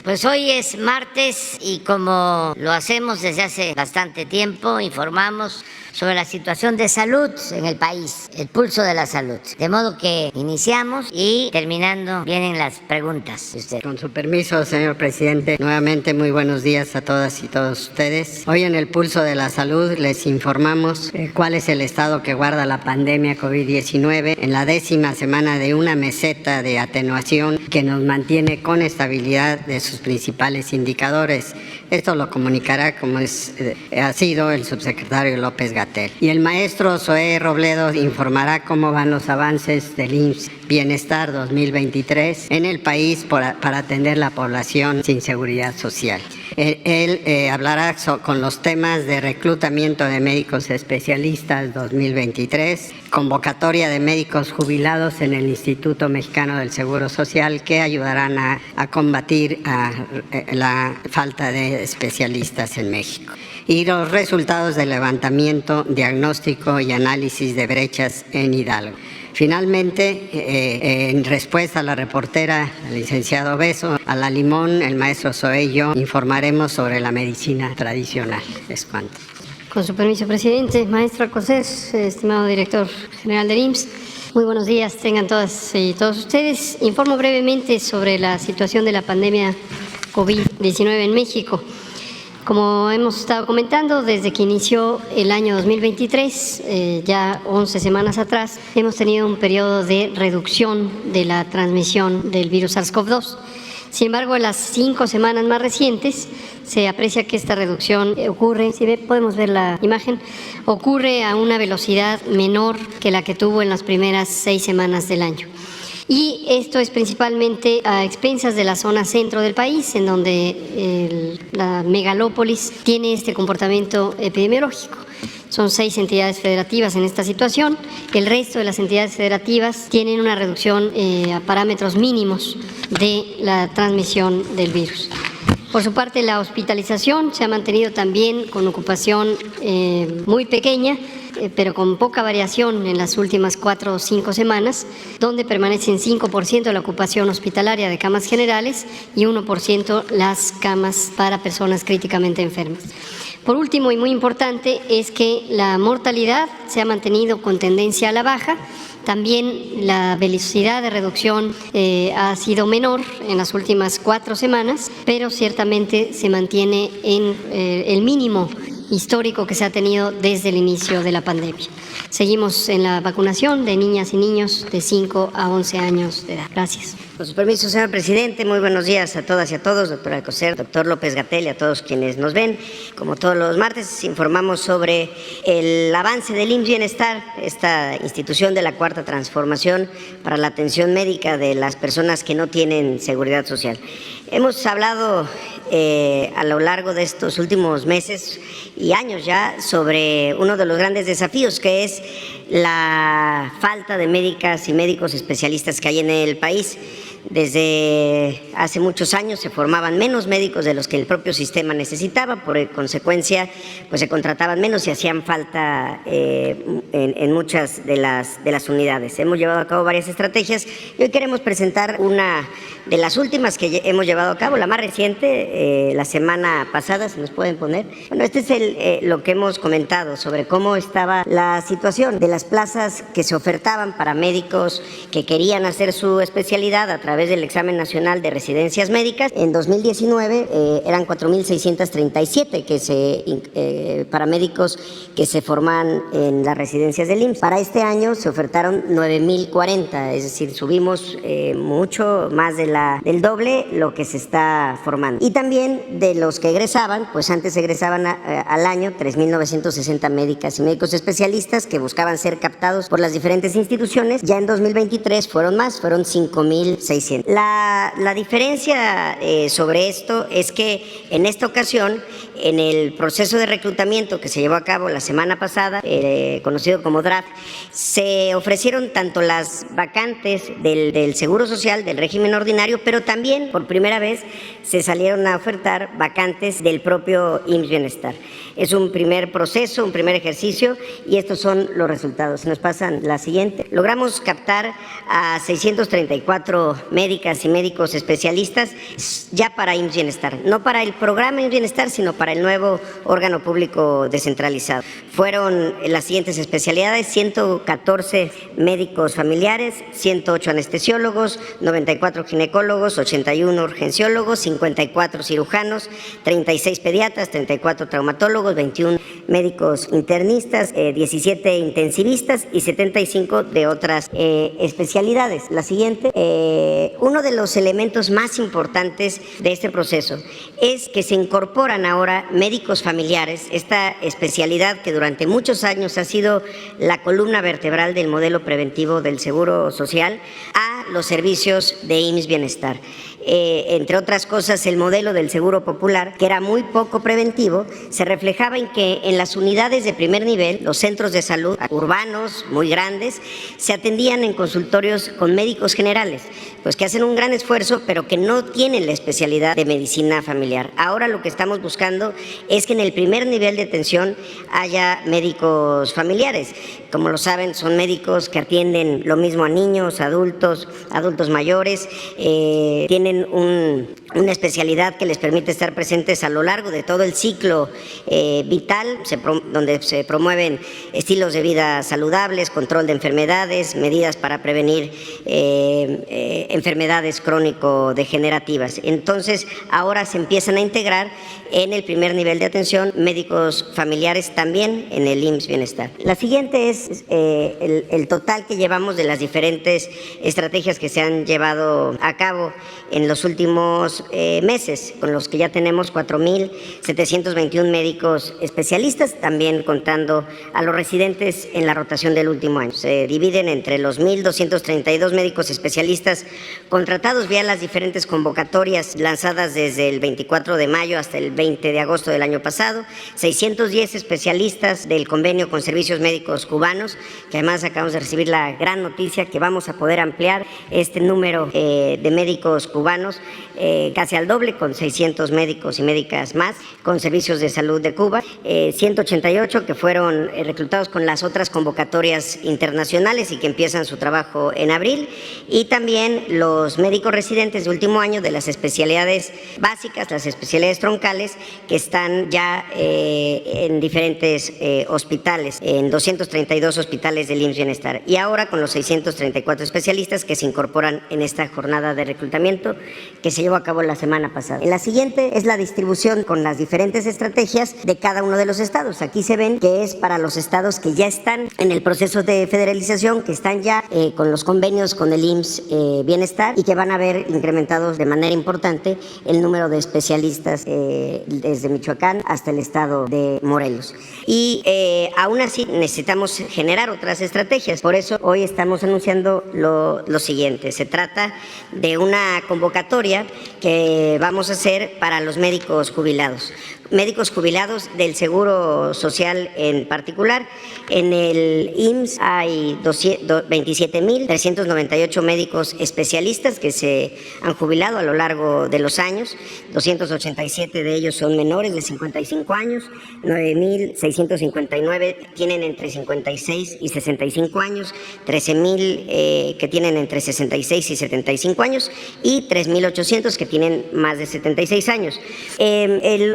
Pues hoy es martes y como lo hacemos desde hace bastante tiempo, informamos sobre la situación de salud en el país, el pulso de la salud. De modo que iniciamos y terminando vienen las preguntas de usted. Con su permiso, señor presidente, nuevamente muy buenos días a todas y todos ustedes. Hoy en el pulso de la salud les informamos cuál es el estado que guarda la pandemia COVID-19 en la 10ª semana de una meseta de atenuación que nos mantiene con estabilidad de sus principales indicadores. Esto lo comunicará, como ha sido, el subsecretario López-Gatell. Y el maestro Zoé Robledo informará cómo van los avances del IMSS Bienestar 2023 en el país para atender la población sin seguridad social. Él hablará con los temas de reclutamiento de médicos especialistas 2023, convocatoria de médicos jubilados en el Instituto Mexicano del Seguro Social que ayudarán a combatir la falta de especialistas en México. Y los resultados del levantamiento, diagnóstico y análisis de brechas en Hidalgo. Finalmente, en respuesta a la reportera, el licenciado Beso, a la Limón, el maestro Zoé y yo informaremos sobre la medicina tradicional. Es cuanto. Con su permiso, presidente. Maestro Alcocer, estimado director general del IMSS, muy buenos días tengan todas y todos ustedes. Informo brevemente sobre la situación de la pandemia COVID-19 en México. Como hemos estado comentando, desde que inició el año 2023, ya 11 semanas atrás, hemos tenido un periodo de reducción de la transmisión del virus SARS-CoV-2. Sin embargo, en las 5 semanas más recientes se aprecia que esta reducción ocurre, si podemos ver la imagen, ocurre a una velocidad menor que la que tuvo en las primeras 6 semanas del año. Y esto es principalmente a expensas de la zona centro del país, en donde la megalópolis tiene este comportamiento epidemiológico. Son 6 entidades federativas en esta situación. El resto de las entidades federativas tienen una reducción a parámetros mínimos de la transmisión del virus. Por su parte, la hospitalización se ha mantenido también con ocupación muy pequeña, pero con poca variación en las últimas 4 o 5 semanas, donde permanecen 5% la ocupación hospitalaria de camas generales y 1% las camas para personas críticamente enfermas. Por último, y muy importante, es que la mortalidad se ha mantenido con tendencia a la baja. También la velocidad de reducción ha sido menor en las últimas 4 semanas, pero ciertamente se mantiene en el mínimo histórico que se ha tenido desde el inicio de la pandemia. Seguimos en la vacunación de niñas y niños de 5 a 11 años de edad. Gracias. Con su permiso, señor presidente, muy buenos días a todas y a todos, doctor Alcocer, doctor López-Gatell y a todos quienes nos ven. Como todos los martes, informamos sobre el avance del IMSS Bienestar, esta institución de la Cuarta Transformación para la atención médica de las personas que no tienen seguridad social. Hemos hablado a lo largo de estos últimos meses y años ya sobre uno de los grandes desafíos, que es la falta de médicas y médicos especialistas que hay en el país. Desde hace muchos años se formaban menos médicos de los que el propio sistema necesitaba, por consecuencia pues se contrataban menos y hacían falta en muchas de las unidades. Hemos llevado a cabo varias estrategias y hoy queremos presentar una de las últimas que hemos llevado a cabo, la más reciente, la semana pasada, ¿se nos pueden poner? Bueno, este es lo que hemos comentado sobre cómo estaba la situación de las plazas que se ofertaban para médicos que querían hacer su especialidad a través del examen nacional de residencias médicas. En 2019 eran 4.637 paramédicos que se forman en las residencias del IMSS. Para este año se ofertaron 9.040, es decir, subimos mucho más del doble lo que se está formando. Y también de los que egresaban, pues antes egresaban al año 3.960 médicas y médicos especialistas que buscaban ser captados por las diferentes instituciones. Ya en 2023 fueron más, fueron 5.600. La diferencia sobre esto es que en esta ocasión, en el proceso de reclutamiento que se llevó a cabo la semana pasada, conocido como draft, se ofrecieron tanto las vacantes del Seguro Social, del régimen ordinario, pero también por primera vez se salieron a ofertar vacantes del propio IMSS Bienestar. Es un primer proceso, un primer ejercicio y estos son los resultados. Si nos pasan la siguiente. Logramos captar a 634 médicas y médicos especialistas ya para IMSS Bienestar, no para el programa IMSS Bienestar, sino para el nuevo órgano público descentralizado. Fueron las siguientes especialidades: 114 médicos familiares, 108 anestesiólogos, 94 ginecólogos, 81 urgenciólogos, 54 cirujanos, 36 pediatras, 34 traumatólogos, 21 médicos internistas, 17 intensivistas y 75 de otras especialidades. La siguiente, uno de los elementos más importantes de este proceso es que se incorporan ahora médicos familiares, esta especialidad que durante muchos años ha sido la columna vertebral del modelo preventivo del Seguro Social, a los servicios de IMSS Bienestar. Entre otras cosas, el modelo del Seguro Popular, que era muy poco preventivo, se reflejaba en que en las unidades de primer nivel, los centros de salud urbanos muy grandes, se atendían en consultorios con médicos generales, pues que hacen un gran esfuerzo, pero que no tienen la especialidad de medicina familiar. Ahora lo que estamos buscando es que en el primer nivel de atención haya médicos familiares. Como lo saben, son médicos que atienden lo mismo a niños, adultos mayores, tienen una especialidad que les permite estar presentes a lo largo de todo el ciclo vital, donde se promueven estilos de vida saludables, control de enfermedades, medidas para prevenir enfermedades crónico-degenerativas. Entonces, ahora se empiezan a integrar en el primer nivel de atención médicos familiares también en el IMSS Bienestar. La siguiente es el total que llevamos de las diferentes estrategias que se han llevado a cabo en los últimos meses, con los que ya tenemos 4,721 médicos especialistas, también contando a los residentes en la rotación del último año. Se dividen entre los 1,232 médicos especialistas contratados vía las diferentes convocatorias lanzadas desde el 24 de mayo hasta el 20 de agosto del año pasado, 610 especialistas del convenio con servicios médicos cubanos, que además acabamos de recibir la gran noticia que vamos a poder ampliar este número de médicos cubanos casi al doble, con 600 médicos y médicas más, con servicios de salud de Cuba, 188 que fueron reclutados con las otras convocatorias internacionales y que empiezan su trabajo en abril, y también los médicos residentes de último año de las especialidades básicas, las especialidades troncales, que están ya en diferentes hospitales, en 232 hospitales del IMSS Bienestar, y ahora con los 634 especialistas que se incorporan en esta jornada de reclutamiento que se llevó a cabo la semana pasada. En la siguiente es la distribución con las diferentes estrategias de cada uno de los estados. Aquí se ven que es para los estados que ya están en el proceso de federalización, que están ya con los convenios con el IMSS Bienestar y que van a ver incrementados de manera importante el número de especialistas desde Michoacán hasta el estado de Morelos. Y aún así necesitamos generar otras estrategias. Por eso hoy estamos anunciando lo siguiente. Se trata de una convocatoria que vamos a hacer para los médicos jubilados del Seguro Social en particular. En el IMSS hay 27,398 médicos especialistas que se han jubilado a lo largo de los años. 287 de ellos son menores de 55 años, 9,659 tienen entre 56 y 65 años, 13,000 que tienen entre 66 y 75 años y 3,800 que tienen más de 76 años.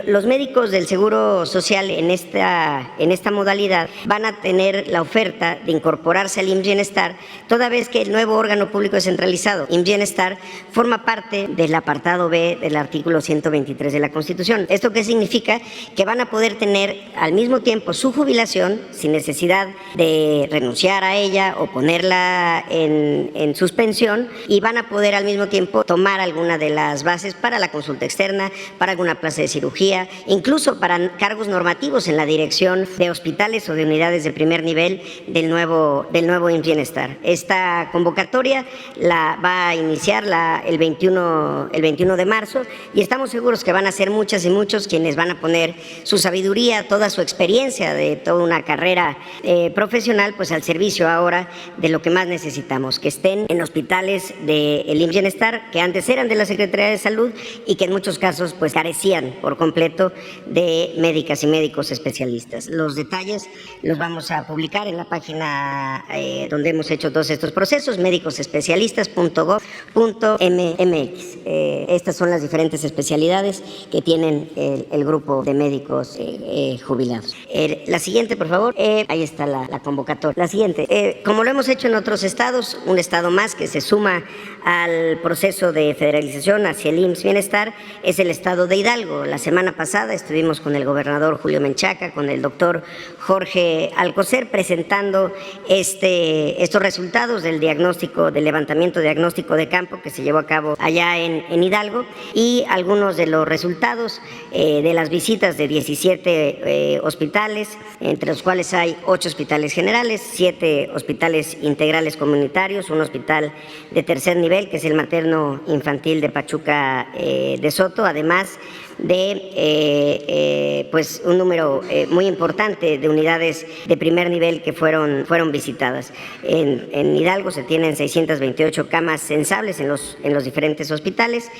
Los médicos del Seguro Social en esta modalidad van a tener la oferta de incorporarse al IMSS Bienestar, toda vez que el nuevo órgano público descentralizado, IMSS Bienestar, forma parte del apartado B del artículo 123 de la Constitución. ¿Esto qué significa? Que van a poder tener al mismo tiempo su jubilación sin necesidad de renunciar a ella o ponerla en suspensión, y van a poder al mismo tiempo tomar alguna de las bases para la consulta externa, para alguna plaza de cirugía, incluso para cargos normativos en la dirección de hospitales o de unidades de primer nivel del nuevo IMSS Bienestar. Esta convocatoria la va a iniciar el 21 de marzo, y estamos seguros que van a ser muchas y muchos quienes van a poner su sabiduría, toda su experiencia de toda una carrera profesional, pues al servicio ahora de lo que más necesitamos, que estén en hospitales del IMSS Bienestar, que antes eran de la Secretaría de Salud y que en muchos casos pues carecían por completo de médicas y médicos especialistas. Los detalles los vamos a publicar en la página donde hemos hecho todos estos procesos, médicosespecialistas.gov.mx. Estas son las diferentes especialidades que tienen el grupo de médicos jubilados. La siguiente, por favor. Ahí está la convocatoria. La siguiente. Como lo hemos hecho en otros estados, un estado más que se suma al proceso de federalización hacia el IMSS Bienestar es el estado de Hidalgo. La semana pasada estuvimos con el gobernador Julio Menchaca, con el doctor Jorge Alcocer, presentando estos resultados del levantamiento diagnóstico de campo que se llevó a cabo allá en Hidalgo, y algunos de los resultados de las visitas de 17 hospitales, entre los cuales hay 8 hospitales generales, 7 hospitales integrales comunitarios, un hospital de tercer nivel, que es el materno infantil de Pachuca de Soto, además de pues un número muy importante de unidades de primer nivel que fueron visitadas. En Hidalgo se tienen 628 camas sensables en los diferentes hospitales.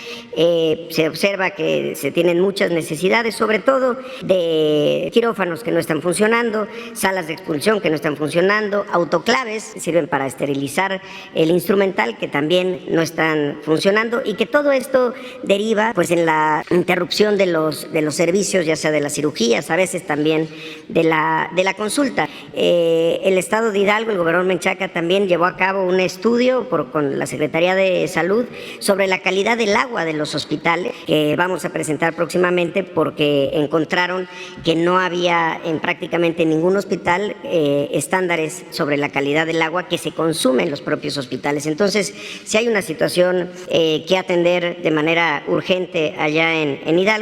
Se observa que se tienen muchas necesidades, sobre todo de quirófanos que no están funcionando, salas de expulsión que no están funcionando, autoclaves que sirven para esterilizar el instrumental que también no están funcionando, y que todo esto deriva pues en la interrupción de los servicios, ya sea de las cirugías, a veces también de la consulta. El estado de Hidalgo, el gobernador Menchaca también llevó a cabo un estudio con la Secretaría de Salud sobre la calidad del agua de los hospitales, que vamos a presentar próximamente, porque encontraron que no había en prácticamente ningún hospital estándares sobre la calidad del agua que se consume en los propios hospitales. Entonces, si hay una situación que atender de manera urgente allá en Hidalgo.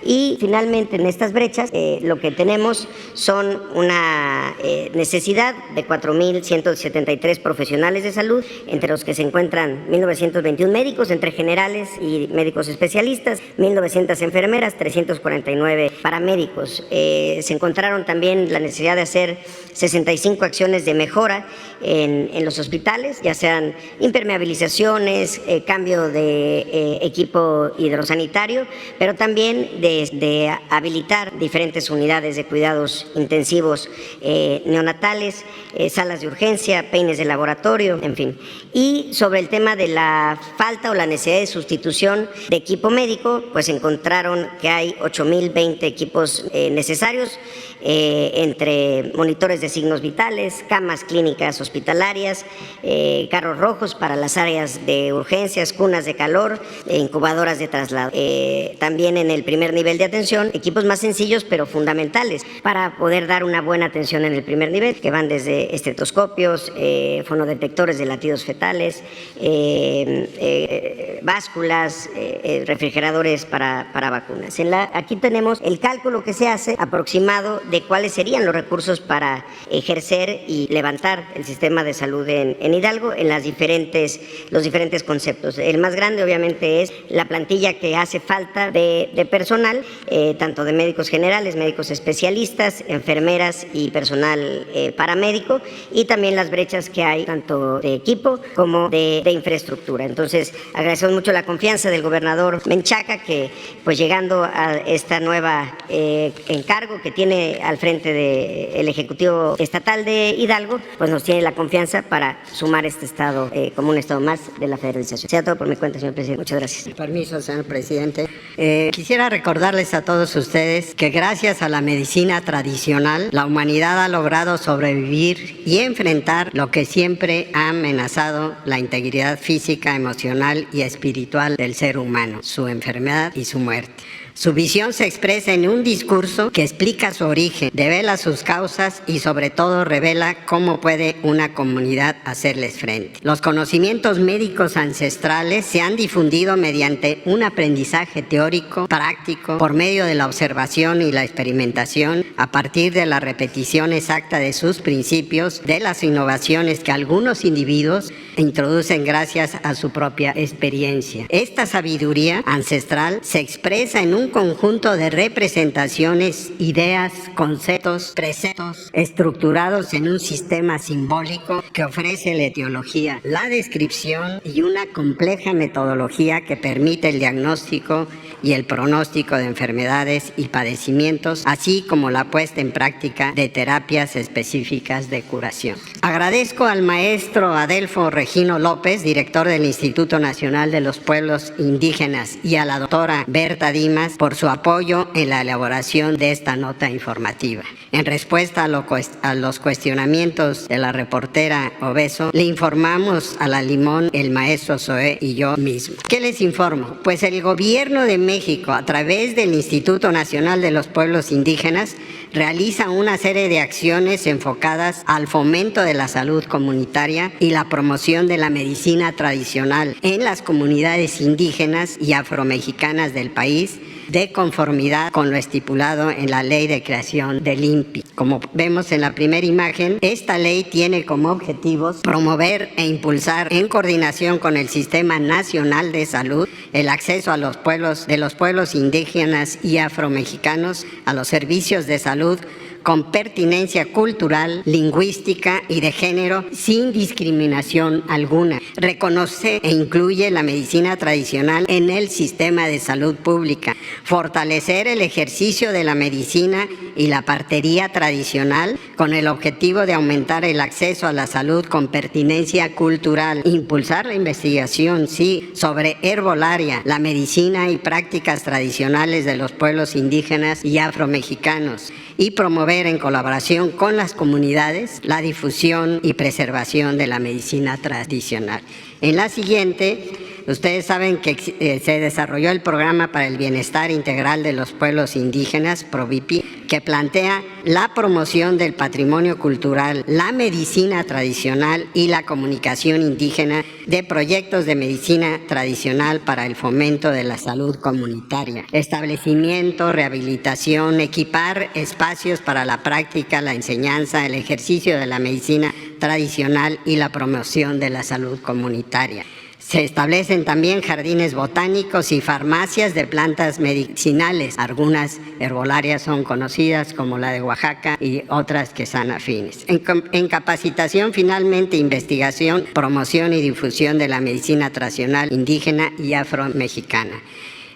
Y finalmente, en estas brechas lo que tenemos son una necesidad de 4.173 profesionales de salud, entre los que se encuentran 1.921 médicos entre generales y médicos especialistas, 1.900 enfermeras, 349 paramédicos. Se encontraron también la necesidad de hacer 65 acciones de mejora en los hospitales, ya sean impermeabilizaciones, cambio de equipo hidrosanitario, pero también de habilitar diferentes unidades de cuidados intensivos neonatales, salas de urgencia, peines de laboratorio, en fin. Y sobre el tema de la falta o la necesidad de sustitución de equipo médico, pues encontraron que hay 8.020 equipos necesarios, entre monitores de signos vitales, camas clínicas hospitalarias, carros rojos para las áreas de urgencias, cunas de calor, incubadoras de traslado. También en el primer nivel de atención, equipos más sencillos pero fundamentales para poder dar una buena atención en el primer nivel, que van desde estetoscopios, fonodetectores de latidos fetales, básculas, refrigeradores para vacunas. Aquí tenemos el cálculo que se hace aproximado de cuáles serían los recursos para ejercer y levantar el sistema de salud en Hidalgo en los diferentes conceptos. El más grande, obviamente, es la plantilla que hace falta de personal, tanto de médicos generales, médicos especialistas, enfermeras y personal paramédico, y también las brechas que hay tanto de equipo como de infraestructura. Entonces, agradecemos mucho la confianza del gobernador Menchaca, que pues llegando a esta nueva encargo que tiene al frente del Ejecutivo Estatal de Hidalgo, pues nos tiene la confianza para sumar este estado como un estado más de la federalización. Sea todo por mi cuenta, señor presidente. Muchas gracias. Permiso, señor presidente. Quisiera recordarles a todos ustedes que gracias a la medicina tradicional, la humanidad ha logrado sobrevivir y enfrentar lo que siempre ha amenazado la integridad física, emocional y espiritual del ser humano, su enfermedad y su muerte. Su visión se expresa en un discurso que explica su origen, devela sus causas y sobre todo revela cómo puede una comunidad hacerles frente. Los conocimientos médicos ancestrales se han difundido mediante un aprendizaje teórico, práctico, por medio de la observación y la experimentación, a partir de la repetición exacta de sus principios, de las innovaciones que algunos individuos introducen gracias a su propia experiencia. Esta sabiduría ancestral se expresa en un conjunto de representaciones, ideas, conceptos, preceptos, estructurados en un sistema simbólico que ofrece la etiología, la descripción y una compleja metodología que permite el diagnóstico y el pronóstico de enfermedades y padecimientos, así como la puesta en práctica de terapias específicas de curación. Agradezco al maestro Adelfo Regino López, director del Instituto Nacional de los Pueblos Indígenas, y a la doctora Berta Dimas por su apoyo en la elaboración de esta nota informativa. En respuesta a los cuestionamientos de la reportera Obeso, le informamos a la Limón, el maestro Zoé y yo mismo. ¿Qué les informo? Pues el Gobierno de México, a través del Instituto Nacional de los Pueblos Indígenas, realiza una serie de acciones enfocadas al fomento de la salud comunitaria y la promoción de la medicina tradicional en las comunidades indígenas y afromexicanas del país, de conformidad con lo estipulado en la Ley de Creación del INPI. Como vemos en la primera imagen, esta ley tiene como objetivos promover e impulsar, en coordinación con el Sistema Nacional de Salud, el acceso a los pueblos indígenas y afromexicanos a los servicios de salud con pertinencia cultural, lingüística y de género, sin discriminación alguna. Reconoce e incluye la medicina tradicional en el sistema de salud pública. Fortalecer el ejercicio de la medicina y la partería tradicional con el objetivo de aumentar el acceso a la salud con pertinencia cultural. Impulsar la investigación, sí, sobre herbolaria, la medicina y prácticas tradicionales de los pueblos indígenas y afromexicanos, y promover en colaboración con las comunidades la difusión y preservación de la medicina tradicional. En la siguiente, ustedes saben que se desarrolló el Programa para el Bienestar Integral de los Pueblos Indígenas, PROBIPI, que plantea la promoción del patrimonio cultural, la medicina tradicional y la comunicación indígena, de proyectos de medicina tradicional para el fomento de la salud comunitaria, establecimiento, rehabilitación, equipar espacios para la práctica, la enseñanza, el ejercicio de la medicina tradicional y la promoción de la salud comunitaria. Se establecen también jardines botánicos y farmacias de plantas medicinales. Algunas herbolarias son conocidas, como la de Oaxaca, y otras que son afines. En capacitación, finalmente, investigación, promoción y difusión de la medicina tradicional indígena y afromexicana.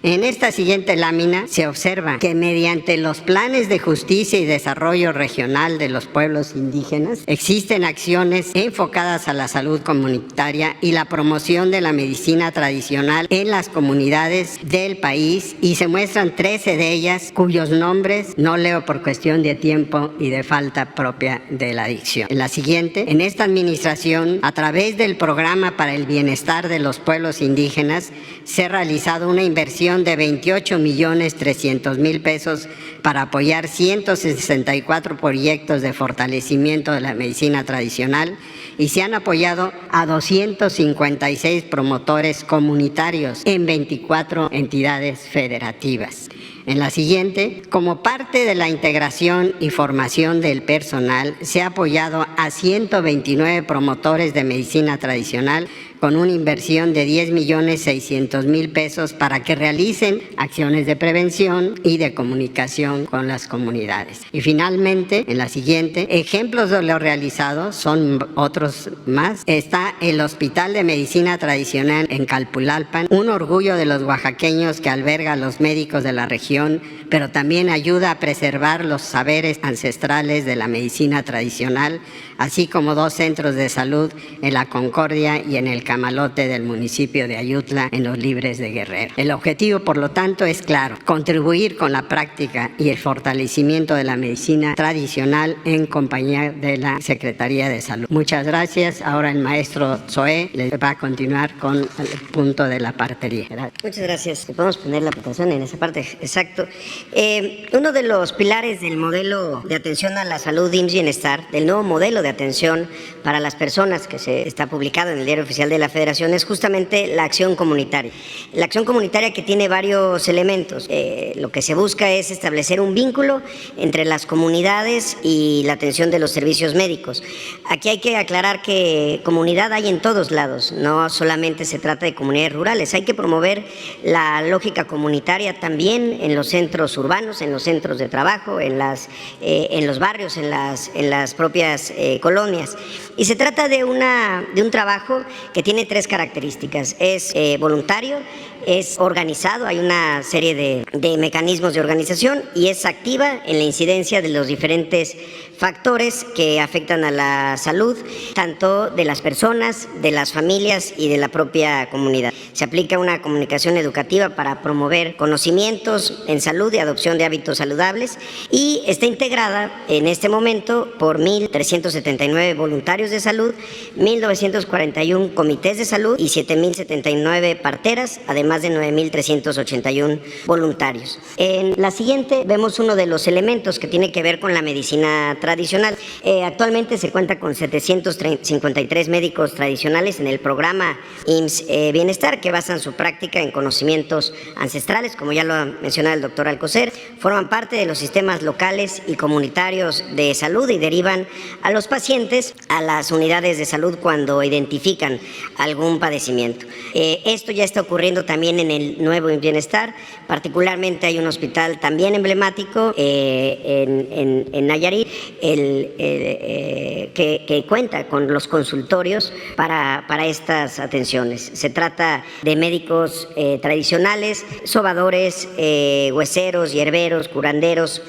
En esta siguiente lámina se observa que mediante los planes de justicia y desarrollo regional de los pueblos indígenas existen acciones enfocadas a la salud comunitaria y la promoción de la medicina tradicional en las comunidades del país, y se muestran 13 de ellas cuyos nombres no leo por cuestión de tiempo y de falta propia de la dicción. En la siguiente, en esta administración, a través del Programa para el Bienestar de los Pueblos Indígenas, se ha realizado una inversión de 28.300.000 pesos para apoyar 164 proyectos de fortalecimiento de la medicina tradicional, y se han apoyado a 256 promotores comunitarios en 24 entidades federativas. En la siguiente, como parte de la integración y formación del personal, se ha apoyado a 129 promotores de medicina tradicional con una inversión de 10.600.000 pesos para que realicen acciones de prevención y de comunicación con las comunidades. Y finalmente, en la siguiente, ejemplos de lo realizado, son otros más. Está el Hospital de Medicina Tradicional en Calpulalpan, un orgullo de los oaxaqueños que alberga a los médicos de la región, pero también ayuda a preservar los saberes ancestrales de la medicina tradicional, así como 2 centros de salud en La Concordia y en el Camalote del municipio de Ayutla, en los Libres de Guerrero. El objetivo, por lo tanto, es claro: contribuir con la práctica y el fortalecimiento de la medicina tradicional en compañía de la Secretaría de Salud. Muchas gracias. Ahora el maestro Zoé les va a continuar con el punto de la partería. Gracias. Muchas gracias. Podemos poner la aplicación en esa parte. Exacto. Uno de los pilares del modelo de atención a la salud IMSS Bienestar, del nuevo modelo de atención para las personas que se está publicado en el Diario Oficial de la Federación es justamente la acción comunitaria. La acción comunitaria que tiene varios elementos. Lo que se busca es establecer un vínculo entre las comunidades y la atención de los servicios médicos. Aquí hay que aclarar que comunidad hay en todos lados, no solamente se trata de comunidades rurales. Hay que promover la lógica comunitaria también en los centros urbanos, en los centros de trabajo, en los barrios, en las propias colonias. Y se trata de un trabajo que tiene tres características. Es voluntario, es organizado, hay una serie de mecanismos de organización y es activa en la incidencia de los diferentes factores que afectan a la salud, tanto de las personas, de las familias y de la propia comunidad. Se aplica una comunicación educativa para promover conocimientos en salud y adopción de hábitos saludables y está integrada en este momento por 1.379 voluntarios de salud, 1.941 comités de salud y 7.079 parteras, además de 9.381 voluntarios. En la siguiente vemos uno de los elementos que tiene que ver con la medicina tradicional. Actualmente se cuenta con 753 médicos tradicionales en el programa IMSS Bienestar, que basan su práctica en conocimientos ancestrales, como ya lo ha mencionado el doctor Alcocer, forman parte de los sistemas locales y comunitarios de salud y derivan a los pacientes a las unidades de salud cuando identifican algún padecimiento. Esto ya está ocurriendo también en el nuevo IMSS Bienestar. Particularmente hay un hospital también emblemático en Nayarit, que cuenta con los consultorios para estas atenciones. Se trata de médicos tradicionales, sobadores, hueseros, hierberos, curanderos,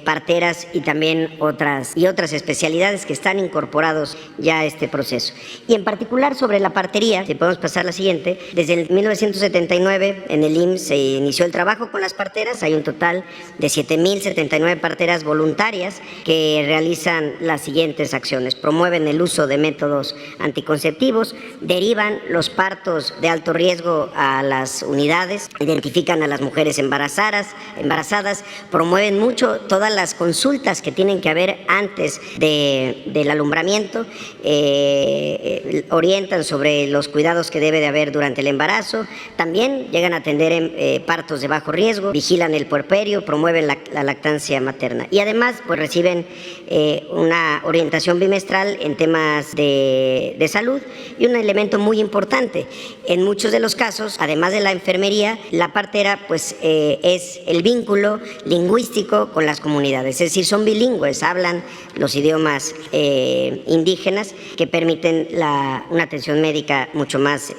parteras y también otras especialidades que están incorporados ya a este proceso. Y en particular sobre la partería, si podemos pasar a la siguiente, desde el 1979 en el IMSS se inició el trabajo con las parteras. Hay un total de 7.079 parteras voluntarias que realizan las siguientes acciones: promueven el uso de métodos anticonceptivos, derivan los partos de alto riesgo a las unidades, identifican a las mujeres embarazadas, promueven mucho todas las consultas que tienen que haber antes del alumbramiento, orientan sobre los cuidados que debe de haber durante el embarazo, también llegan a atender partos de bajo riesgo, vigilan el puerperio, promueven la lactancia materna y además pues reciben una orientación bimestral en temas de salud. Y un elemento muy importante, en muchos de los casos, además de la enfermería, la partera pues es el vínculo lingüístico con las comunidades, es decir, son bilingües, hablan los idiomas indígenas que permiten una atención médica mucho más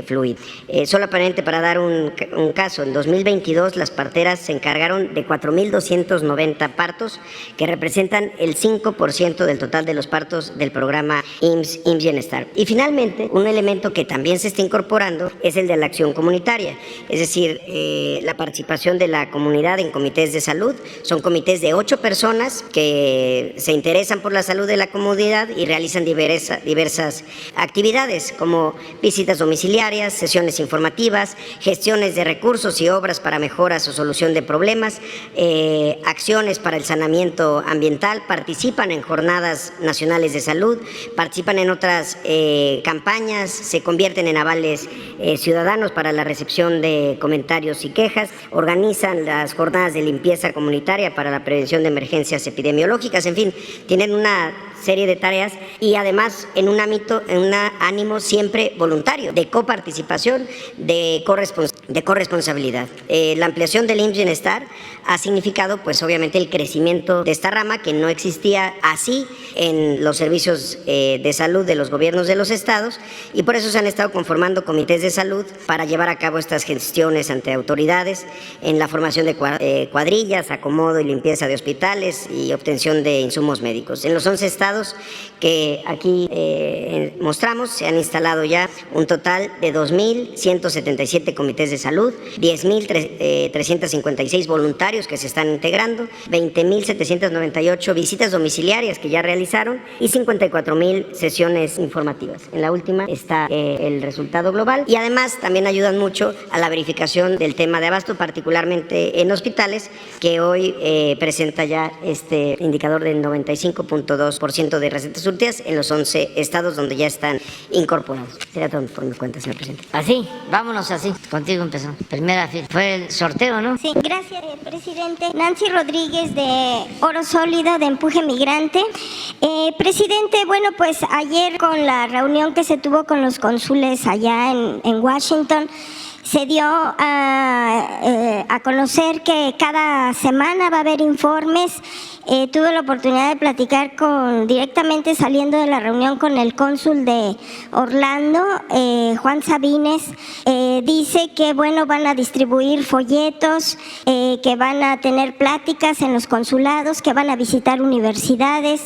fluida. Solamente para dar un caso, en 2022 las parteras se encargaron de 4.290 partos, que representan el 5% del total de los partos del programa IMSS Bienestar. Y finalmente, un elemento que también se está incorporando es el de la acción comunitaria, es decir, la participación de la comunidad en comités de salud. Son comités de 8 personas que se interesan por la salud de la comunidad y realizan diversas actividades como visitas domiciliarias, sesiones informativas, gestiones de recursos y obras para mejoras o solución de problemas, acciones para el saneamiento ambiental, participan en jornadas nacionales de salud, participan en otras campañas, se convierten en avales ciudadanos para la recepción de comentarios y quejas, organizan las jornadas de limpieza comunitaria para la prevención de emergencias epidemiológicas. En fin, tienen una serie de tareas y además en un ánimo siempre voluntario, de coparticipación, de corresponsabilidad. La ampliación del IMSS Bienestar ha significado pues obviamente el crecimiento de esta rama que no existía así en los servicios de salud de los gobiernos de los estados, y por eso se han estado conformando comités de salud para llevar a cabo estas gestiones ante autoridades en la formación de cuadrillas, acomodo y limpieza de hospitales y obtención de insumos médicos. En los 11 estados que aquí mostramos se han instalado ya un total de 2.177 comités de salud, 10.356 voluntarios que se están integrando, 20.798 visitas domiciliarias que ya realizaron y 54.000 sesiones informativas. En la última está el resultado global y además también ayudan mucho a la verificación del tema de abasto, particularmente en hospitales, que hoy presenta ya este indicador del 95.2% de recetas surtidas en los 11 estados donde ya están incorporados. Sería todo por mi cuenta, señor presidente. Así, vámonos así. Contigo empezó. Primera fila. Fue el sorteo, ¿no? Sí, gracias, presidente. Nancy Rodríguez, de Oro Sólido, de Empuje Migrante. Presidente, bueno, pues ayer con la reunión que se tuvo con los cónsules allá en Washington, se dio a conocer que cada semana va a haber informes. Tuve la oportunidad de platicar directamente saliendo de la reunión con el cónsul de Orlando, Juan Sabines. Dice que bueno, van a distribuir folletos, que van a tener pláticas en los consulados, que van a visitar universidades,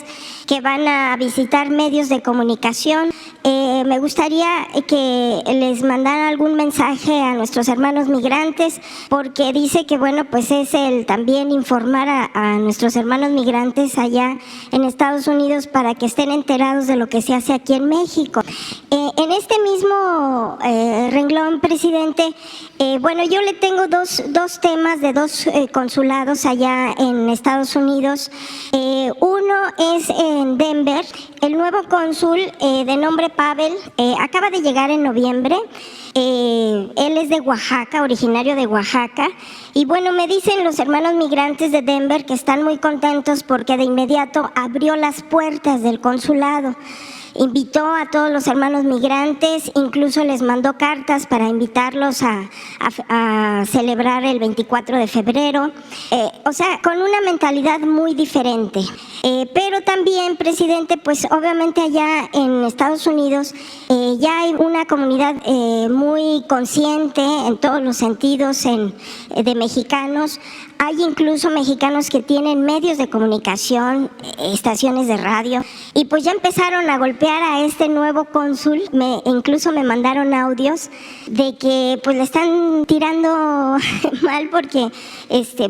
que van a visitar medios de comunicación. Me gustaría que les mandaran algún mensaje a nuestros hermanos migrantes, porque dice que bueno, pues es el también informar a nuestros hermanos migrantes allá en Estados Unidos para que estén enterados de lo que se hace aquí en México. En este mismo renglón, presidente, bueno, yo le tengo dos temas de dos consulados allá en Estados Unidos. Uno es en Denver. El nuevo cónsul, de nombre Pavel, acaba de llegar en noviembre. Él es de Oaxaca, originario de Oaxaca. Y bueno, me dicen los hermanos migrantes de Denver que están muy contentos porque de inmediato abrió las puertas del consulado. Invitó a todos los hermanos migrantes, incluso les mandó cartas para invitarlos a celebrar el 24 de febrero. O sea, con una mentalidad muy diferente. Pero también, presidente, pues obviamente allá en Estados Unidos ya hay una comunidad muy consciente en todos los sentidos de mexicanos. Hay incluso mexicanos que tienen medios de comunicación, estaciones de radio, y pues ya empezaron a golpear a este nuevo cónsul. Incluso me mandaron audios de que pues le están tirando mal porque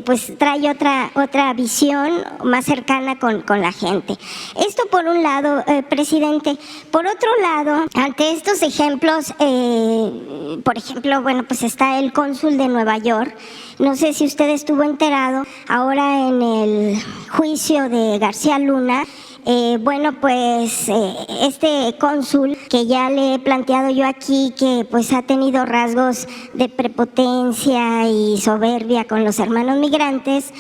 pues trae otra visión más cercana con la gente. Esto por un lado, presidente. Por otro lado, ante estos ejemplos, por ejemplo, bueno, pues está el cónsul de Nueva York. No sé si usted estuvo enterado ahora en el juicio de García Luna. Bueno, pues este cónsul, que ya le he planteado yo aquí, que pues ha tenido rasgos de prepotencia y soberbia con los hermanos migrantes,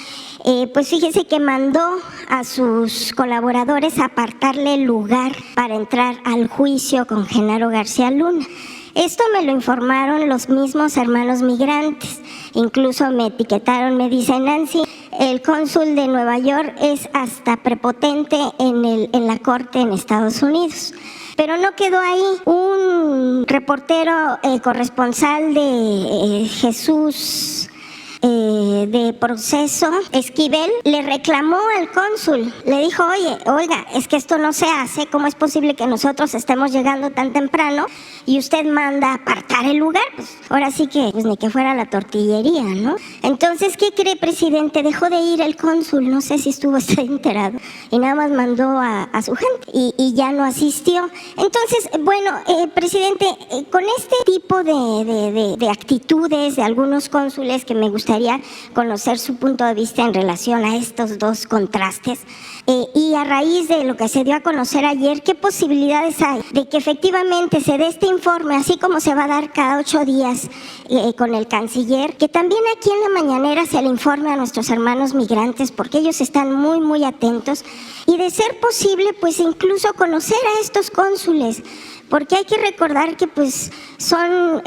pues fíjese que mandó a sus colaboradores a apartarle el lugar para entrar al juicio con Genaro García Luna. Esto me lo informaron los mismos hermanos migrantes. Incluso me etiquetaron, me dicen: Nancy, el cónsul de Nueva York es hasta prepotente en la corte en Estados Unidos. Pero no quedó ahí. Un reportero corresponsal de Jesús de Proceso, Esquivel, le reclamó al cónsul, le dijo: oiga, es que esto no se hace, ¿cómo es posible que nosotros estemos llegando tan temprano y usted manda a apartar el lugar? Pues ahora sí que, pues ni que fuera la tortillería, ¿no? Entonces, ¿qué cree, presidente? Dejó de ir el cónsul, no sé si estuvo usted enterado, y nada más mandó a su gente y ya no asistió. Entonces, bueno, presidente, con este tipo de actitudes de algunos cónsules, que me gustaría conocer su punto de vista en relación a estos dos contrastes, y a raíz de lo que se dio a conocer ayer, ¿qué posibilidades hay de que efectivamente se dé este informe, así como se va a dar cada 8 días con el canciller, que también aquí en la mañanera se le informe a nuestros hermanos migrantes, porque ellos están muy, muy atentos, y de ser posible, pues incluso conocer a estos cónsules? Porque hay que recordar que pues son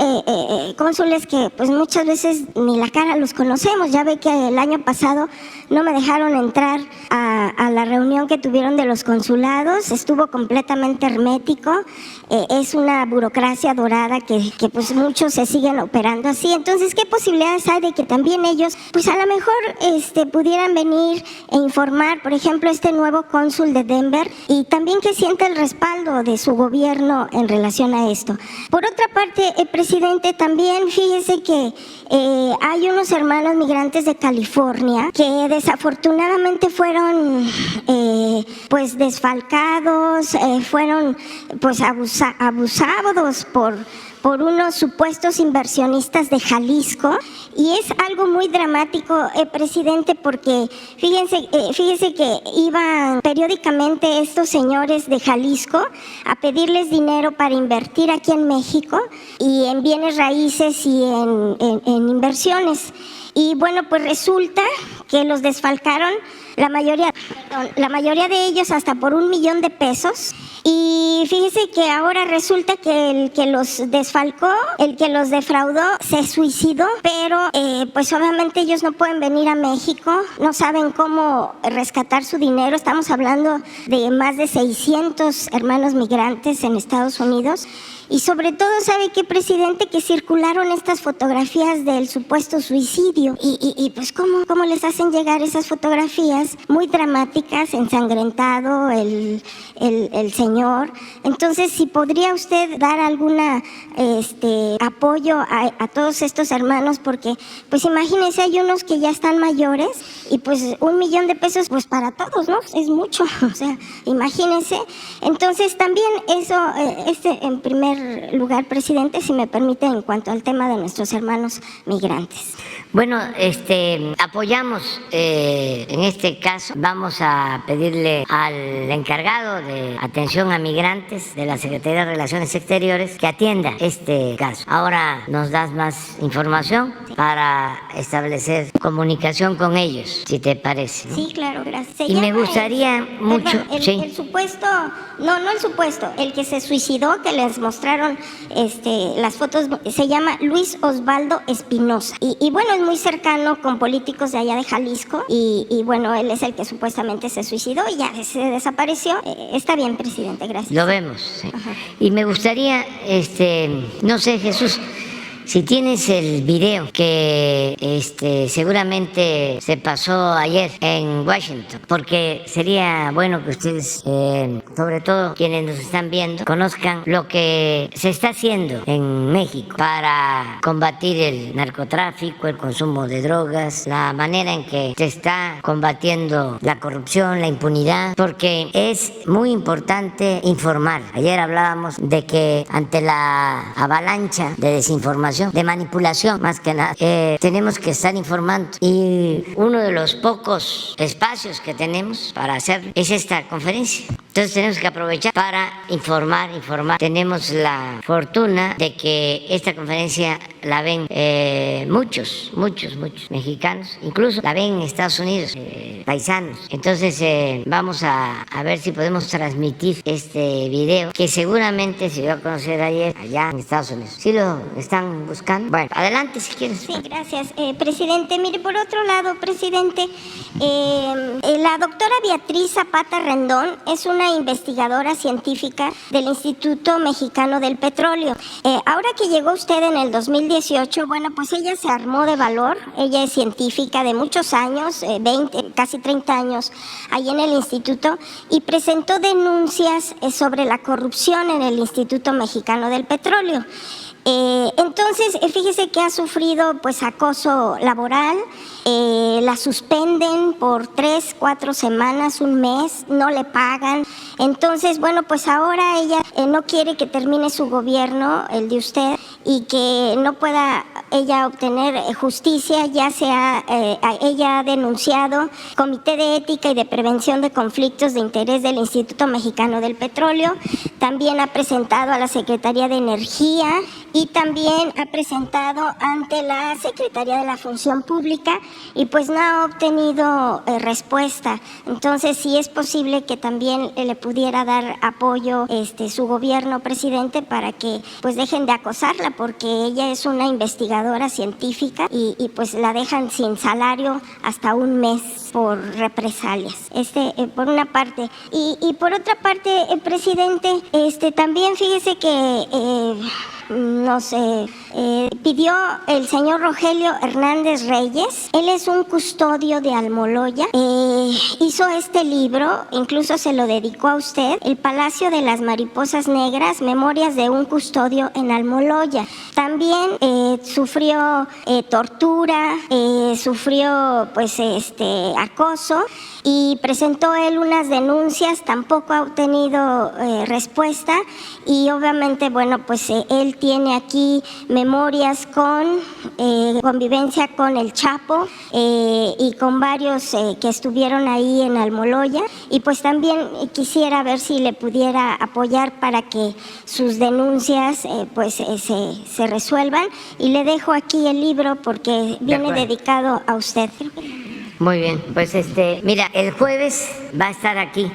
cónsules que pues muchas veces ni la cara los conocemos. Ya ve que el año pasado no me dejaron entrar a la reunión que tuvieron de los consulados, estuvo completamente hermético. Es una burocracia dorada que pues muchos se siguen operando así. Entonces, ¿qué posibilidades hay de que también ellos pues a lo mejor pudieran venir e informar, por ejemplo, este nuevo cónsul de Denver, y también que sienta el respaldo de su gobierno en relación a esto? Por otra parte, presidente, también fíjese que hay unos hermanos migrantes de California que desafortunadamente fueron pues desfalcados, fueron pues abusados por por unos supuestos inversionistas de Jalisco, y es algo muy dramático, presidente, porque fíjese que iban periódicamente estos señores de Jalisco a pedirles dinero para invertir aquí en México y en bienes raíces y en inversiones. Y bueno, pues resulta que los desfalcaron, la mayoría de ellos hasta por $1 millón. Y fíjese que ahora resulta que el que los desfalcó, el que los defraudó, se suicidó, pero pues obviamente ellos no pueden venir a México, no saben cómo rescatar su dinero. Estamos hablando de más de 600 hermanos migrantes en Estados Unidos. Y sobre todo, ¿sabe qué, presidente? Que circularon estas fotografías del supuesto suicidio. Y pues, ¿cómo les hacen llegar esas fotografías? Muy dramáticas, ensangrentado el señor. Entonces, si podría usted dar alguna apoyo a todos estos hermanos, porque, pues imagínense, hay unos que ya están mayores y pues $1 millón, pues para todos, ¿no? Es mucho, o sea, imagínense. Entonces, también eso, en primer lugar, presidente, si me permite, en cuanto al tema de nuestros hermanos migrantes. Bueno, apoyamos en este caso. Vamos a pedirle al encargado de atención a migrantes de la Secretaría de Relaciones Exteriores que atienda este caso. Ahora nos das más información para establecer comunicación con ellos, si te parece, ¿no? Sí, claro, gracias. Y me gustaría mucho... El supuesto, no el supuesto, el que se suicidó, que les mostraron las fotos, se llama Luis Osvaldo Espinosa. Y bueno, es muy cercano con políticos de allá de Jalisco. Y bueno, él es el que supuestamente se suicidó y ya se desapareció. Está bien, presidente, gracias. Lo vemos, sí. Y me gustaría, no sé, Jesús, si tienes el video que seguramente se pasó ayer en Washington, porque sería bueno que ustedes, sobre todo quienes nos están viendo, conozcan lo que se está haciendo en México para combatir el narcotráfico, el consumo de drogas, la manera en que se está combatiendo la corrupción, la impunidad, porque es muy importante informar. Ayer hablábamos de que ante la avalancha de desinformación, de manipulación más que nada, tenemos que estar informando, y uno de los pocos espacios que tenemos para hacerlo es esta conferencia. Entonces tenemos que aprovechar para informar. Tenemos la fortuna de que esta conferencia la ven muchos mexicanos, incluso la ven en Estados Unidos, paisanos. Entonces vamos a ver si podemos transmitir este video, que seguramente se dio a conocer ayer allá en Estados Unidos. ¿Sí lo están buscando? Bueno, adelante si quieres. Sí, gracias, presidente. Mire, por otro lado, presidente, la doctora Beatriz Zapata Rendón es una investigadora científica del Instituto Mexicano del Petróleo. Ahora que llegó usted en el 2018, bueno, pues ella se armó de valor. Ella es científica de muchos años, 20, casi 30 años, ahí en el instituto, y presentó denuncias sobre la corrupción en el Instituto Mexicano del Petróleo. Entonces, fíjese que ha sufrido pues acoso laboral, la suspenden por 3-4 semanas, un mes, no le pagan. Entonces, bueno, pues ahora ella no quiere que termine su gobierno, el de usted, y que no pueda ella obtener justicia. Ella ha denunciado Comité de Ética y de Prevención de Conflictos de Interés del Instituto Mexicano del Petróleo, también ha presentado a la Secretaría de Energía y también ha presentado ante la Secretaría de la Función Pública, y pues no ha obtenido respuesta. Entonces, sí es posible que también le pudiera dar apoyo su gobierno, presidente, para que pues dejen de acosarla, porque ella es una investigadora científica y pues la dejan sin salario hasta un mes por represalias. Por una parte. Y por otra parte, presidente, también fíjese que pidió el señor Rogelio Hernández Reyes. Él es un custodio de Almoloya. hizo este libro, incluso se lo dedicó a usted, El Palacio de las Mariposas Negras, Memorias de un Custodio en Almoloya. También sufrió tortura, sufrió pues acoso, y presentó él unas denuncias, tampoco ha obtenido respuesta, y obviamente, bueno, pues él tiene aquí memorias con convivencia con el Chapo y con varios que estuvieron ahí en Almoloya, y pues también quisiera ver si le pudiera apoyar para que sus denuncias se resuelvan, y le dejo aquí el libro porque viene dedicado a usted. Muy bien, pues mira, el jueves va a estar aquí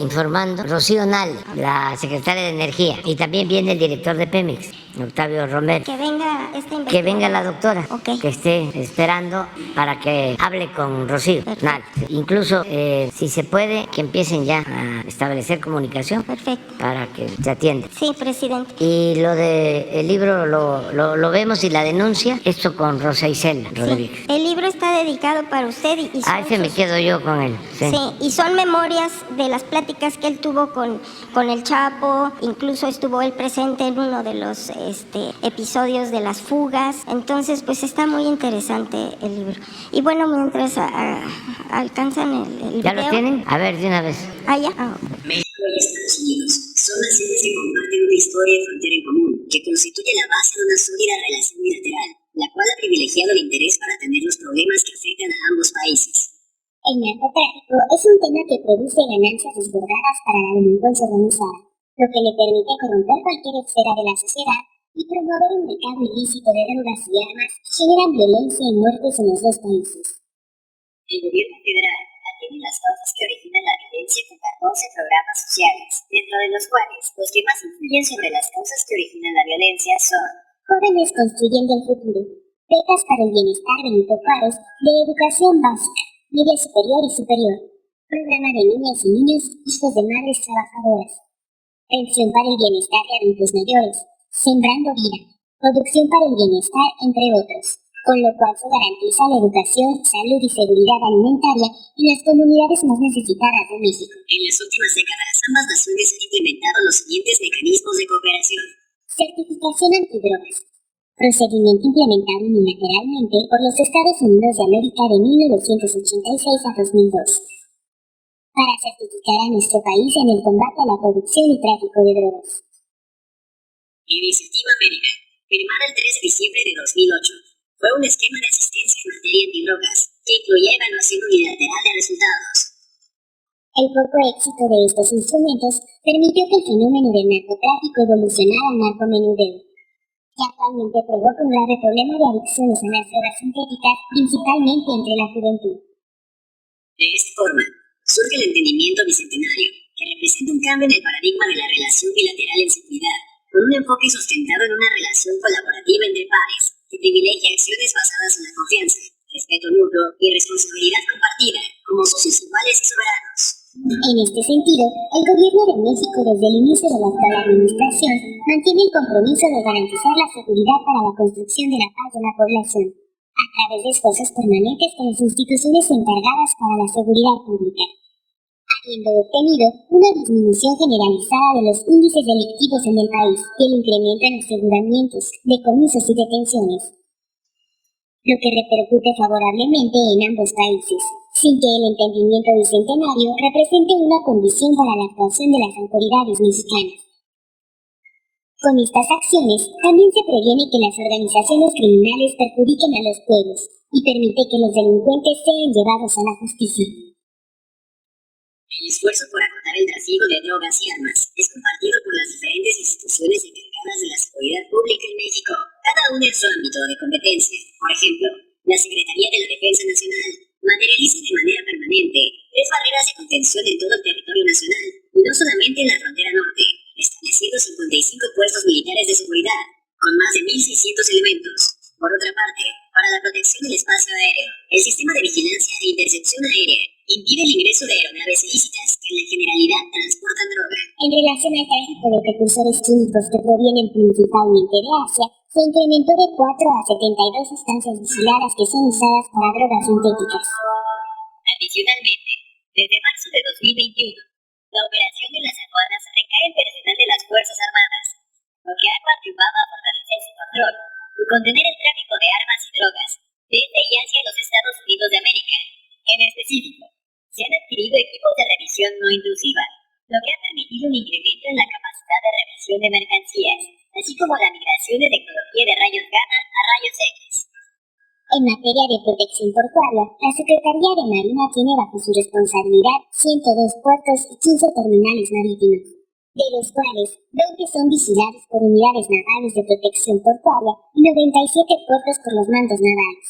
informando Rocío Nale, la secretaria de Energía, y también viene el director de Pemex, Octavio Romero. Que venga Que venga la doctora, Ok. que esté esperando para que hable con Rocío Nale. Incluso, si se puede, que empiecen ya a establecer comunicación. Perfecto. Para que se atienda. Sí, presidente. Y lo del libro lo vemos, y la denuncia, esto con Rosa Isela Rodríguez. El libro está dedicado para usted y Ah, ese me quedo yo con él. Sí. Sí, y son memorias de las pláticas que él tuvo con el Chapo, incluso estuvo él presente en uno de los episodios de las fugas, entonces pues está muy interesante el libro. Y bueno, mientras alcanzan el ¿Ya video. lo tienen? A ver, de una vez. Ah, ya. México y Estados Unidos son naciones que comparten una historia y frontera en común, que constituye la base de una sólida relación bilateral, la cual ha privilegiado el interés para atender los problemas que afectan a ambos países. El narcotráfico es un tema que produce ganancias desbordadas para la delincuencia organizada, lo que le permite corromper cualquier esfera de la sociedad y promover un mercado ilícito de drogas y armas que generan violencia y muertes en los dos países. El gobierno federal atiende las causas que originan la violencia con 14 programas sociales, dentro de los cuales los que más influyen sobre las causas que originan la violencia son Jóvenes construyendo el futuro, becas para el bienestar de Juárez, de educación básica, media superior y superior, programa de niñas y niños hijos de madres trabajadoras, pensión para el bienestar de adultos mayores, sembrando vida, producción para el bienestar, entre otros, con lo cual se garantiza la educación, salud y seguridad alimentaria en las comunidades más necesitadas de México. En las últimas décadas, ambas naciones han implementado los siguientes mecanismos de cooperación. Certificación antidrogas. Procedimiento implementado unilateralmente por los Estados Unidos de América de 1986 a 2002. Para certificar a nuestro país en el combate a la producción y tráfico de drogas. Iniciativa América, firmada el 3 de diciembre de 2008, fue un esquema de asistencia en materia antidrogas que incluía evaluación unilateral de resultados. El poco éxito de estos instrumentos permitió que el fenómeno del narcotráfico evolucionara al narcomenudeo, que actualmente provoca un grave problema de adicciones a las drogas sintéticas, principalmente entre la juventud. De esta forma, surge el entendimiento bicentenario, que representa un cambio en el paradigma de la relación bilateral en seguridad, con un enfoque sustentado en una relación colaborativa entre pares, que privilegia acciones basadas en la confianza, respeto mutuo y responsabilidad compartida, como socios iguales y soberanos. En este sentido, el gobierno de México desde el inicio de la actual administración mantiene el compromiso de garantizar la seguridad para la construcción de la paz de la población, a través de esfuerzos permanentes con las instituciones encargadas para la seguridad pública, habiendo obtenido una disminución generalizada de los índices delictivos en el país y el incremento en aseguramientos, decomisos y detenciones, lo que repercute favorablemente en ambos países, sin que el entendimiento bicentenario represente una condición para la actuación de las autoridades mexicanas. Con estas acciones, también se previene que las organizaciones criminales perjudiquen a los pueblos y permite que los delincuentes sean llevados a la justicia. El esfuerzo por acotar el tráfico de drogas y armas es compartido por las diferentes instituciones encargadas de la seguridad pública en México, cada una en su ámbito de competencia. Por ejemplo, la Secretaría de la Defensa Nacional materializa de manera permanente 3 barreras de contención en todo el territorio nacional, y no solamente en la frontera norte, estableciendo 55 puestos militares de seguridad, con más de 1.600 elementos. Por otra parte, para la protección del espacio aéreo, el sistema de vigilancia e intercepción aérea impide el ingreso de aeronaves ilícitas que en la generalidad transportan droga. En relación al tráfico de precursores químicos que provienen principalmente de Asia, se incrementó de 4 a 72 sustancias vigiladas que son usadas para drogas sintéticas. Adicionalmente, Desde marzo de 2021, la operación de las aduanas recae en personal de las Fuerzas Armadas, lo que ha coadyuvado a fortalecer su control y contener el tráfico de armas y drogas desde y hacia los Estados Unidos de América. En específico, se han adquirido equipos de revisión no intrusiva, lo que ha permitido un incremento en la capacidad de revisión de mercancías, así como la migración de tecnología de rayos gamma a rayos X. En materia de protección portuaria, la Secretaría de Marina tiene bajo su responsabilidad 102 puertos y 15 terminales marítimos, de los cuales 20 son vigilados por unidades navales de protección portuaria y 97 puertos por los mandos navales.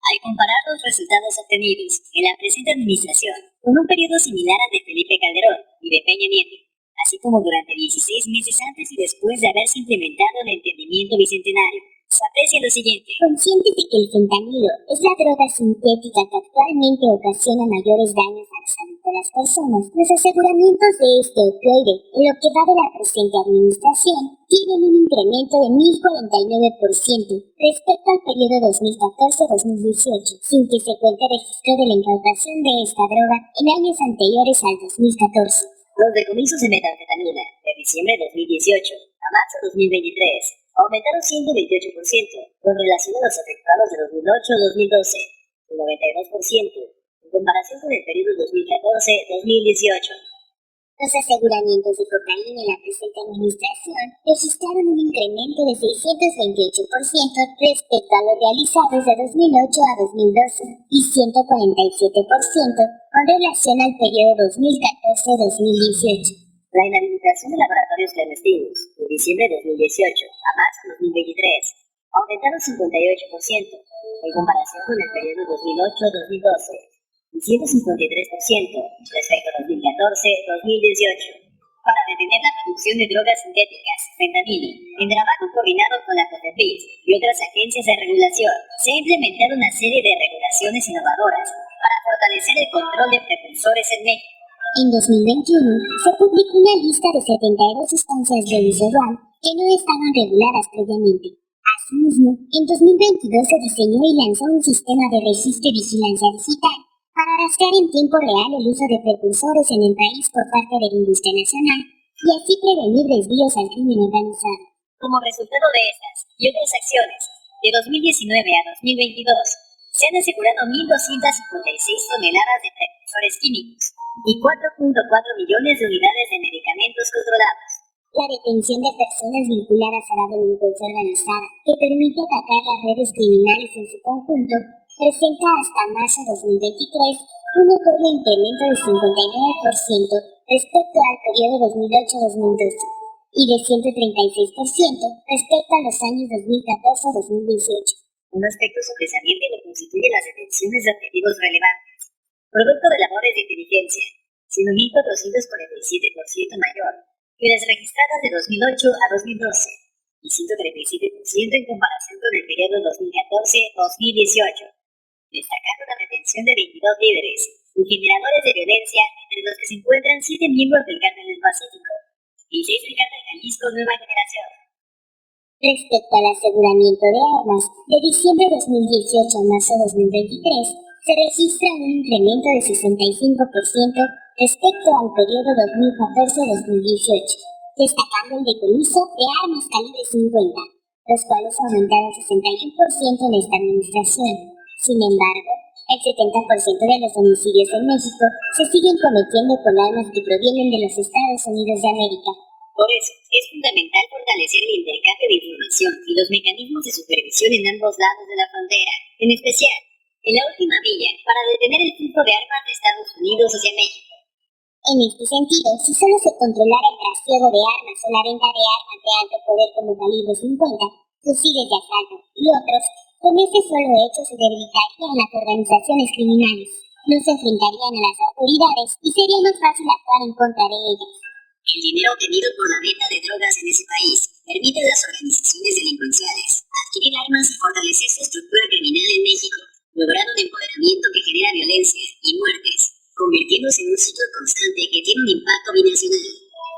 Al comparar los resultados obtenidos en la presente administración con un periodo similar al de Felipe Calderón y de Peña Nieto, así como durante 16 meses antes y después de haberse implementado el entendimiento bicentenario, se aprecia lo siguiente. Conscientes de que el fentanilo es la droga sintética que actualmente ocasiona mayores daños a la salud de las personas, los aseguramientos de este opioide, en lo que va de la presente administración, tienen un incremento de 1049% respecto al periodo 2014-2018, sin que se cuente registro de la incautación de esta droga en años anteriores al 2014. Los decomisos de metanfetamina de diciembre de 2018 a marzo de 2023 aumentaron 128% con relación a los efectuados de 2008-2012 y 92% en comparación con el periodo 2014-2018. Los aseguramientos de cocaína en la presente administración registraron un incremento de 628% respecto a los realizados de 2008 a 2012 y 147% con relación al periodo 2014-2018. La inhabilitación de laboratorios clandestinos de diciembre de 2018 a marzo de 2023 aumentaron 58% en comparación con el periodo 2008-2012 y 153% respecto a 2014-2018. Para detener la producción de drogas sintéticas, fentanilo, en trabajo coordinado con la COFEPRIS y otras agencias de regulación, se ha implementado una serie de regulaciones innovadoras para fortalecer el control de precursores en México. En 2021, se publicó una lista de 72 sustancias de uso dual que no estaban reguladas previamente. Asimismo, en 2022 se diseñó y lanzó un sistema de registro y vigilancia digital para rastrear en tiempo real el uso de precursores en el país por parte de la industria nacional y así prevenir desvíos al crimen organizado. Como resultado de estas y otras acciones, de 2019 a 2022, se han asegurado 1.256 toneladas de precursores químicos y 4.4 millones de unidades de medicamentos controlados. La detención de personas vinculadas a la delincuencia organizada, que permite atacar las redes criminales en su conjunto, presenta hasta marzo de 2023 un enorme incremento de 59% respecto al periodo 2008-2012 y de 136% respecto a los años 2014-2018. Un aspecto sobresaliente lo constituye las detenciones de objetivos relevantes, producto de labores de inteligencia, siendo 1.447% mayor que las registradas de 2008 a 2012 y 137% en comparación con el periodo 2014-2018, destacando la detención de 22 líderes y generadores de violencia, entre los que se encuentran 7 miembros del Cártel del Pacífico y 6 del Cártel Jalisco Nueva Generación. Respecto al aseguramiento de armas, de diciembre de 2018 a marzo de 2023, se registra un incremento de 65% respecto al periodo 2014-2018, destacando el decomiso de armas calibre 50, los cuales aumentaron 61% en esta administración. Sin embargo, el 70% de los homicidios en México se siguen cometiendo con armas que provienen de los Estados Unidos de América. Por eso, es fundamental fortalecer el intercambio de información y los mecanismos de supervisión en ambos lados de la frontera, en especial en la última milla, para detener el flujo de armas de Estados Unidos hacia México. En este sentido, si solo se controlara el trasiego de armas o la venta de armas de alto poder como calibre 50, fusiles de asalto y otros, con este solo hecho se debilitarían las organizaciones criminales, no se enfrentarían a las autoridades y sería más fácil actuar en contra de ellas. El dinero obtenido por la venta de drogas en ese país permite a las organizaciones delincuenciales adquirir armas y fortalecer su estructura criminal en México, logrando un empoderamiento que genera violencia y muertes, convirtiéndose en un ciclo constante que tiene un impacto binacional.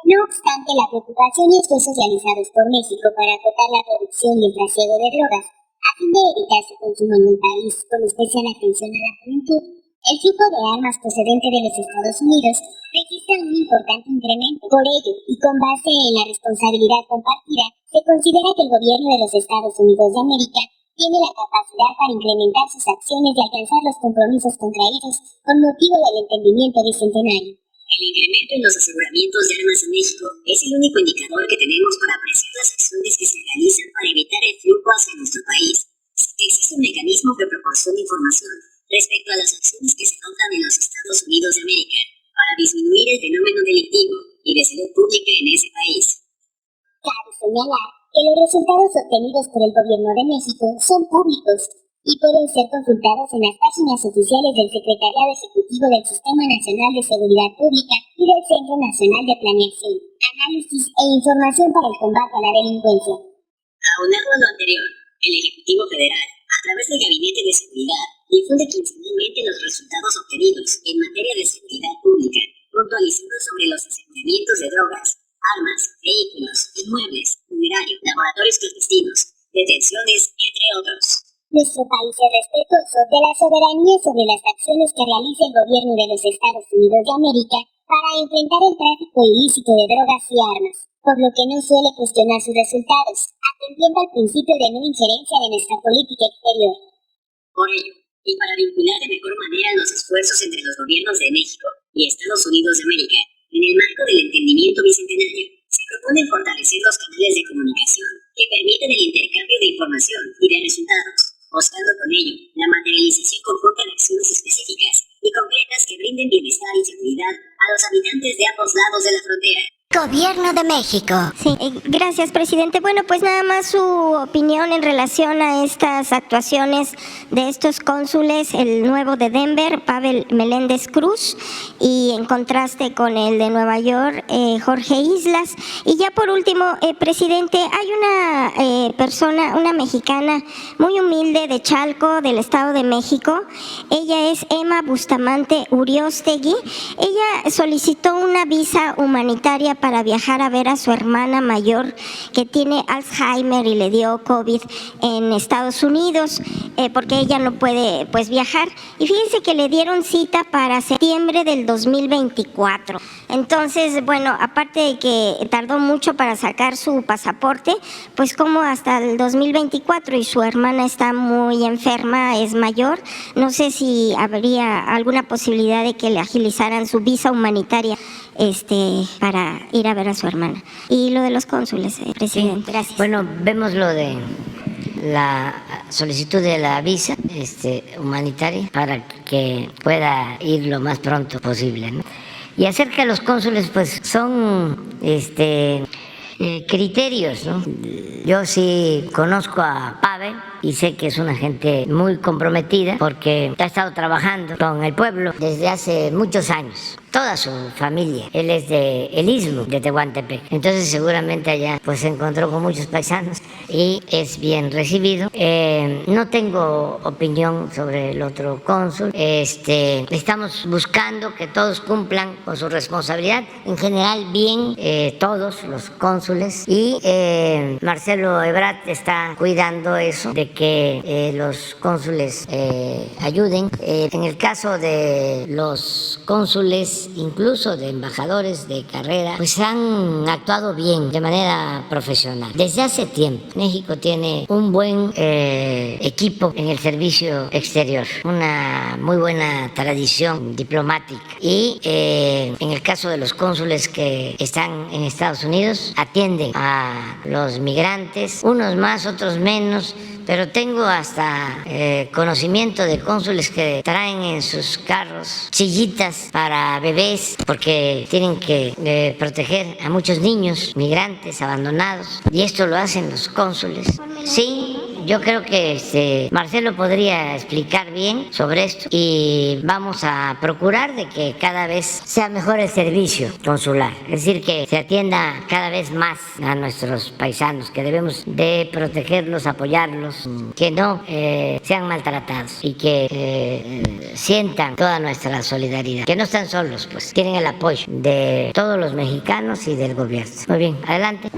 No obstante, la preocupación y esfuerzos realizados por México para acotar la producción y el trasiego de drogas, a fin de evitar su consumo en el país, con especial atención a la juventud, El flujo de armas procedente de los Estados Unidos registra un importante incremento. Por ello, y con base en la responsabilidad compartida, se considera que el gobierno de los Estados Unidos de América tiene la capacidad para incrementar sus acciones y alcanzar los compromisos contraídos con motivo del entendimiento bicentenario. El incremento en los aseguramientos de armas en México es el único indicador que tenemos para apreciar las acciones que se realizan para evitar el flujo hacia nuestro país. Existe un mecanismo que proporciona información respecto a las acciones que se adoptan en los Estados Unidos de América para disminuir el fenómeno delictivo y de salud pública en ese país. Cabe señalar que los resultados obtenidos por el Gobierno de México son públicos y pueden ser consultados en las páginas oficiales del Secretariado Ejecutivo del Sistema Nacional de Seguridad Pública y del Centro Nacional de Planeación, Análisis e Información para el Combate a la Delincuencia. Aunado a lo anterior, el Ejecutivo Federal, a través del Gabinete de Seguridad, difunde quincenalmente los resultados obtenidos en materia de seguridad pública, puntualizando sobre los aseguramientos de drogas, armas, vehículos, inmuebles, funerarios, laboratorios clandestinos, detenciones, entre otros. Nuestro país es respetuoso de la soberanía sobre las acciones que realiza el gobierno de los Estados Unidos de América para enfrentar el tráfico ilícito de drogas y armas, por lo que no suele cuestionar sus resultados, atendiendo al principio de no injerencia de nuestra política exterior. Por ello, y para vincular de mejor manera los esfuerzos entre los gobiernos de México y Estados Unidos de América, en el marco del entendimiento bicentenario, se propone fortalecer los canales de comunicación que permiten el intercambio de información y de resultados, buscando con ello la materialización conjunta de acciones específicas y concretas que brinden bienestar y seguridad a los habitantes de ambos lados de la frontera. Gobierno de México. Sí, gracias, presidente. Bueno, pues nada más su opinión en relación a estas actuaciones de estos cónsules, el nuevo de Denver, Pavel Meléndez Cruz, y en contraste con el de Nueva York, Jorge Islas. Y ya por último, presidente, hay una persona, una mexicana muy humilde de Chalco, del Estado de México. Ella es Emma Bustamante Uriostegui. Ella solicitó una visa humanitaria para viajar a ver a su hermana mayor que tiene Alzheimer y le dio COVID en Estados Unidos, porque ella no puede pues viajar. Y fíjense que le dieron cita para septiembre del 2024. Entonces, bueno, aparte de que tardó mucho para sacar su pasaporte, pues como hasta el 2024 y su hermana está muy enferma, es mayor, no sé si habría alguna posibilidad de que le agilizaran su visa humanitaria para ir a ver a su hermana. Y lo de los cónsules, presidente. Gracias. Bueno, vemos lo de la solicitud de la visa humanitaria para que pueda ir lo más pronto posible, ¿no? Y acerca de los cónsules, pues son criterios, ¿no? Yo sí conozco a Pavel y sé que es una gente muy comprometida porque ha estado trabajando con el pueblo desde hace muchos años. Toda su familia, él es de el Istmo de Tehuantepec, entonces seguramente allá pues se encontró con muchos paisanos y es bien recibido. No tengo opinión sobre el otro cónsul. Estamos buscando que todos cumplan con su responsabilidad, en general bien todos los cónsules, y Marcelo Ebrard está cuidando eso, de que los cónsules ayuden. En el caso de los cónsules, incluso de embajadores de carrera, pues han actuado bien, de manera profesional. Desde hace tiempo, México tiene un buen equipo en el servicio exterior, una muy buena tradición diplomática. Y en el caso de los cónsules que están en Estados Unidos, atienden a los migrantes, unos más, otros menos, pero tengo hasta conocimiento de cónsules que traen en sus carros sillitas para bebés porque tienen que proteger a muchos niños migrantes abandonados, y esto lo hacen los cónsules. Sí, yo creo que Marcelo podría explicar bien sobre esto y vamos a procurar de que cada vez sea mejor el servicio consular, es decir, que se atienda cada vez más a nuestros paisanos, que debemos de protegerlos, apoyarlos, que no sean maltratados y que sientan toda nuestra solidaridad, que no están solos, pues tienen el apoyo de todos los mexicanos y del gobierno. Muy bien, adelante.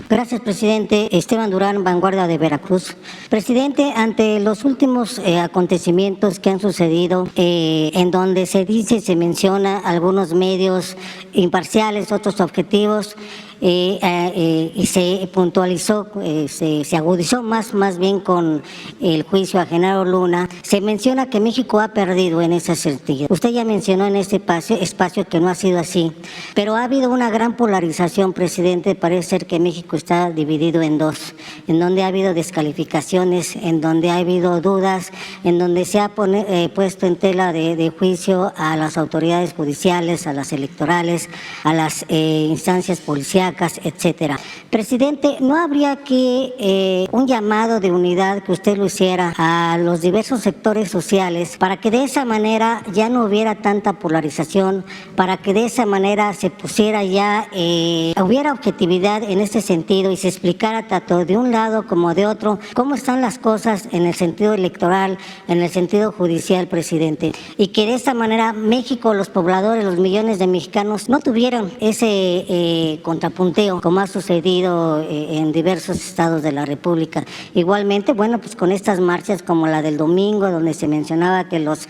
Gracias, presidente. Esteban Durán, Vanguardia de Veracruz. Presidente, ante los últimos acontecimientos que han sucedido, en donde se dice, se menciona algunos medios imparciales, otros objetivos, y se puntualizó, se agudizó más bien con el juicio a Genaro Luna, se menciona que México ha perdido en ese sentido. Usted ya mencionó en este espacio que no ha sido así, pero ha habido una gran polarización, presidente. Parece ser que México está dividido en dos, en donde ha habido descalificaciones, en donde ha habido dudas, en donde se ha puesto en tela de juicio a las autoridades judiciales, a las electorales, a las instancias policiales, etcétera. Presidente, ¿no habría que un llamado de unidad que usted lo hiciera a los diversos sectores sociales para que de esa manera ya no hubiera tanta polarización, para que de esa manera se pusiera ya, hubiera objetividad en este sentido y se explicara tanto de un lado como de otro cómo están las cosas en el sentido electoral, en el sentido judicial, presidente? Y que de esta manera México, los pobladores, los millones de mexicanos no tuvieran ese contrapunteo como ha sucedido en diversos estados de la República. Igualmente, bueno, pues con estas marchas como la del domingo, donde se mencionaba que los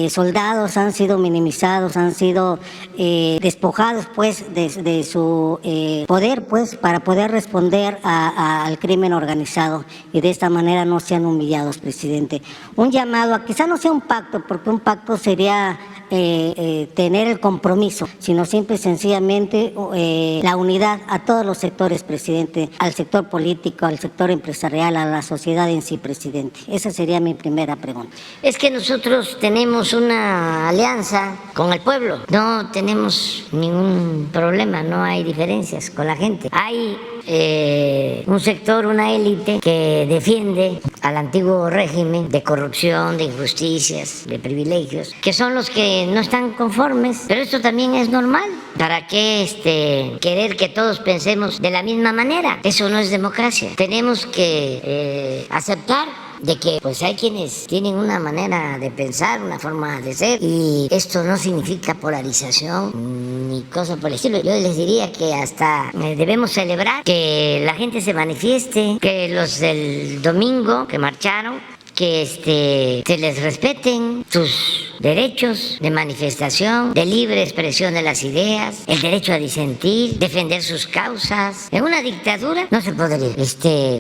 soldados han sido minimizados, han sido despojados pues de su poder pues para poder responder al crimen organizado, y de esta manera no sean humillados, presidente. Un llamado a quizá no sea un pacto, porque un pacto sería tener el compromiso, sino simple y sencillamente la unidad a todos los sectores, presidente, al sector político, al sector empresarial, a la sociedad en sí, presidente. Esa sería mi primera pregunta. Es que nosotros tenemos una alianza con el pueblo, no tenemos ningún problema, no hay diferencias con la gente. Hay un sector, una élite que defiende al antiguo régimen de corrupción, de injusticias, de privilegios, que son los que no están conformes, pero esto también es normal. ¿Para qué querer que todos pensemos de la misma manera? Eso no es democracia. Tenemos que aceptar de que pues hay quienes tienen una manera de pensar, una forma de ser, y esto no significa polarización ni cosa por el estilo. Yo les diría que hasta debemos celebrar que la gente se manifieste, que los del domingo que marcharon, que se les respeten sus derechos de manifestación, de libre expresión de las ideas, el derecho a disentir, defender sus causas. En una dictadura no se podría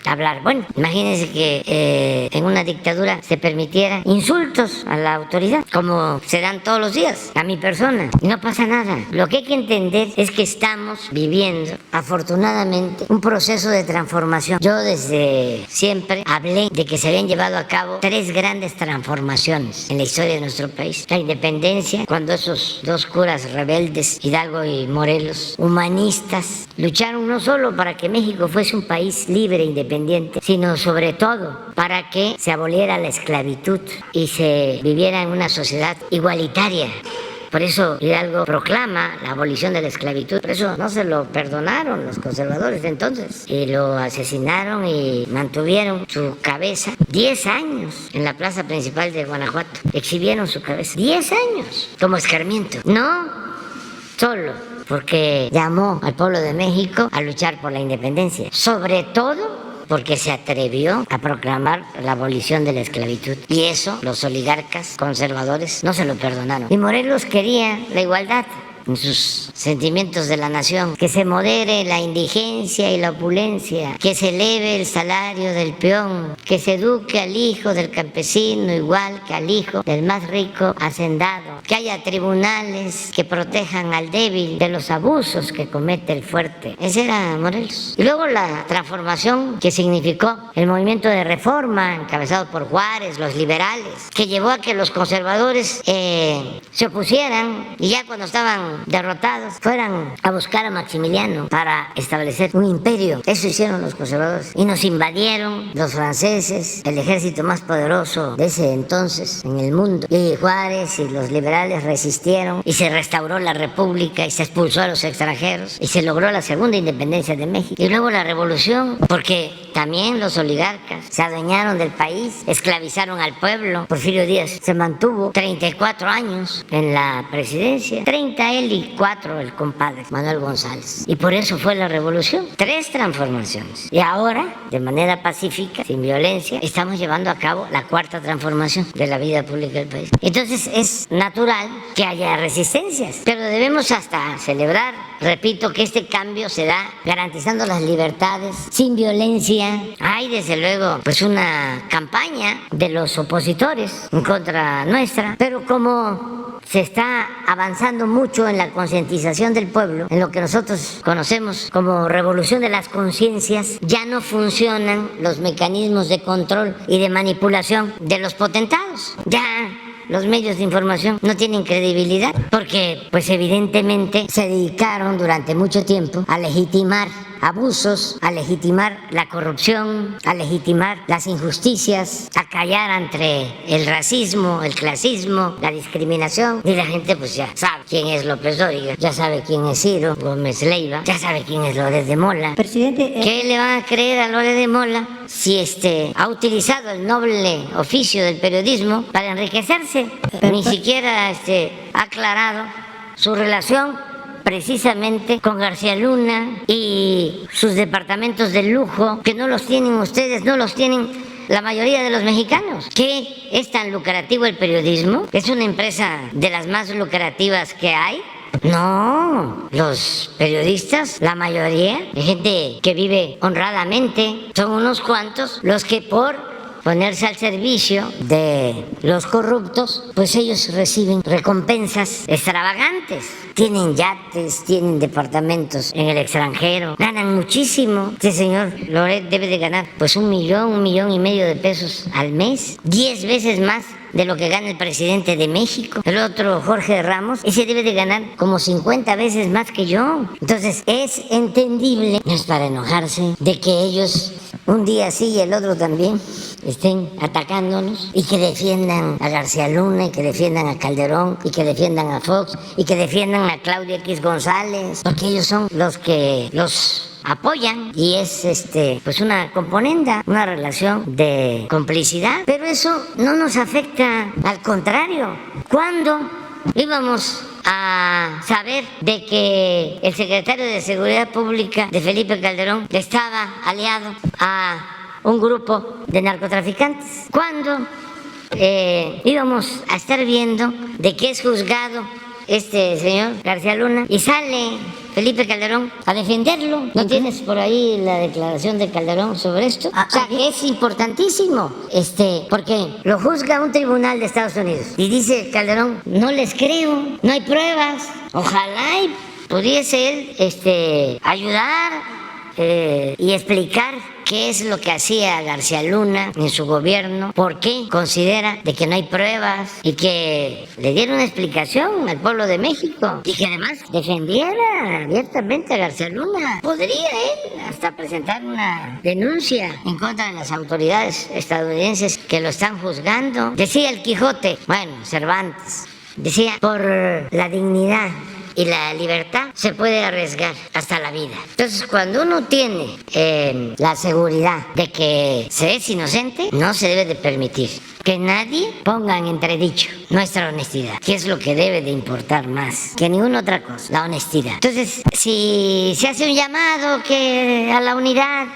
hablar. Bueno, imagínense que en una dictadura se permitiera insultos a la autoridad, como se dan todos los días a mi persona, y no pasa nada. Lo que hay que entender es que estamos viviendo, afortunadamente, un proceso de transformación. Yo desde siempre hablé de que se habían llevado a cabo 3 grandes transformaciones en la historia de nuestro país. La independencia, cuando esos 2 curas rebeldes, Hidalgo y Morelos, humanistas, lucharon no solo para que México fuese un país libre e independiente, sino sobre todo para que se aboliera la esclavitud y se viviera en una sociedad igualitaria. Por eso Hidalgo proclama la abolición de la esclavitud. Por eso no se lo perdonaron los conservadores de entonces. Y lo asesinaron y mantuvieron su cabeza 10 años en la plaza principal de Guanajuato. Exhibieron su cabeza 10 años como escarmiento. No solo porque llamó al pueblo de México a luchar por la independencia. Sobre todo porque se atrevió a proclamar la abolición de la esclavitud. Y eso los oligarcas conservadores no se lo perdonaron. Y Morelos quería la igualdad en sus sentimientos de la nación, que se modere la indigencia y la opulencia, que se eleve el salario del peón, que se eduque al hijo del campesino igual que al hijo del más rico hacendado, que haya tribunales que protejan al débil de los abusos que comete el fuerte. Ese era Morelos. Y luego la transformación que significó el movimiento de reforma encabezado por Juárez, los liberales, que llevó a que los conservadores se opusieran, y ya cuando estaban derrotados fueran a buscar a Maximiliano para establecer un imperio. Eso hicieron los conservadores. Y nos invadieron los franceses, el ejército más poderoso de ese entonces en el mundo. Y Juárez y los liberales resistieron y se restauró la república y se expulsó a los extranjeros y se logró la segunda independencia de México. Y luego la revolución, porque también los oligarcas se adueñaron del país, esclavizaron al pueblo. Porfirio Díaz se mantuvo 34 años en la presidencia. 30 él él y 4 el compadre Manuel González. Y por eso fue la revolución. 3 transformaciones. Y ahora, de manera pacífica, sin violencia, estamos llevando a cabo la 4ª transformación de la vida pública del país. Entonces es natural que haya resistencias, pero debemos hasta celebrar, repito, que este cambio se da garantizando las libertades, sin violencia. Hay desde luego pues una campaña de los opositores en contra nuestra, pero como se está avanzando mucho en la concientización del pueblo, en lo que nosotros conocemos como revolución de las conciencias, ya no funcionan los mecanismos de control y de manipulación de los potentados. Ya los medios de información no tienen credibilidad porque pues evidentemente se dedicaron durante mucho tiempo a legitimar abusos, a legitimar la corrupción, a legitimar las injusticias, a callar ante el racismo, el clasismo, la discriminación. Y la gente pues ya sabe quién es López Dóriga, ya sabe quién es Ciro Gómez Leiva, ya sabe quién es Loret de Mola. Presidente, ¿Qué le van a creer a Loret de Mola si ha utilizado el noble oficio del periodismo para enriquecerse? Ni siquiera ha aclarado su relación precisamente con García Luna y sus departamentos de lujo, que no los tienen ustedes, no los tienen la mayoría de los mexicanos. ¿Qué es tan lucrativo el periodismo? ¿Es una empresa de las más lucrativas que hay? No, los periodistas, la mayoría, de gente que vive honradamente, son unos cuantos los que por ponerse al servicio de los corruptos, pues ellos reciben recompensas extravagantes. Tienen yates, tienen departamentos en el extranjero, ganan muchísimo. Este señor Loret debe de ganar pues 1 millón, 1,5 millones de pesos al mes, 10 veces más de lo que gana el presidente de México. El otro, Jorge Ramos, ese debe de ganar como 50 veces más que yo. Entonces es entendible, no es para enojarse, de que ellos un día sí y el otro también estén atacándonos y que defiendan a García Luna y que defiendan a Calderón y que defiendan a Fox y que defiendan a Claudia X González, porque ellos son los que los apoyan y es pues una componenda, una relación de complicidad, pero eso no nos afecta, al contrario. ¿Cuándo íbamos a saber de que el secretario de Seguridad Pública de Felipe Calderón estaba aliado a un grupo de narcotraficantes? ¿Cuándo íbamos a estar viendo de que es juzgado este señor García Luna y sale Felipe Calderón a defenderlo? ¿No tienes por ahí la declaración de Calderón sobre esto? O sea, es importantísimo, porque lo juzga un tribunal de Estados Unidos y dice Calderón, no les creo, no hay pruebas. Ojalá y pudiese él ayudar y explicar qué es lo que hacía García Luna en su gobierno, por qué considera de que no hay pruebas y que le diera una explicación al pueblo de México y que además defendiera abiertamente a García Luna. Podría él hasta presentar una denuncia en contra de las autoridades estadounidenses que lo están juzgando. Decía el Quijote, bueno, Cervantes, decía, por la dignidad y la libertad se puede arriesgar hasta la vida. Entonces, cuando uno tiene la seguridad de que se es inocente, no se debe de permitir que nadie ponga en entredicho nuestra honestidad, que es lo que debe de importar más que ninguna otra cosa, la honestidad. Entonces, si se hace un llamado a la unidad,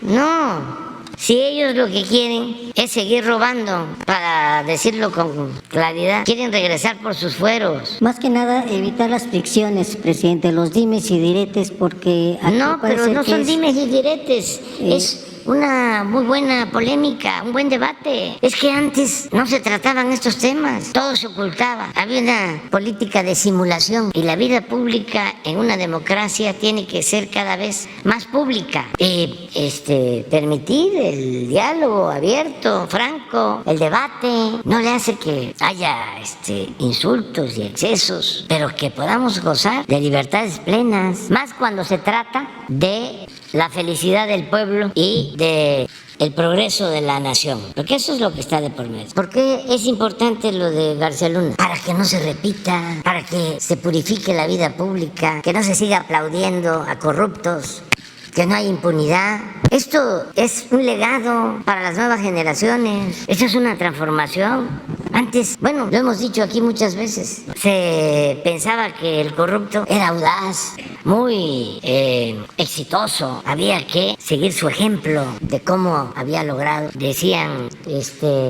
no. Si ellos lo que quieren es seguir robando, para decirlo con claridad, quieren regresar por sus fueros. Más que nada evitar las fricciones, presidente, los dimes y diretes, porque... No, pero no son dimes y diretes, es una muy buena polémica, un buen debate. Es que antes no se trataban estos temas, todo se ocultaba. Había una política de simulación y la vida pública en una democracia tiene que ser cada vez más pública. Permitir el diálogo abierto, franco, el debate, no le hace que haya insultos y excesos, pero que podamos gozar de libertades plenas, más cuando se trata de la felicidad del pueblo y de el progreso de la nación, porque eso es lo que está de por medio. ¿Por qué es importante lo de García Luna? Para que no se repita, para que se purifique la vida pública, que no se siga aplaudiendo a corruptos. que no hay impunidad. Esto es un legado para las nuevas generaciones. Esto es una transformación. Antes, bueno, lo hemos dicho aquí muchas veces, se pensaba que el corrupto era audaz, muy exitoso. Había que seguir su ejemplo de cómo había logrado, decían,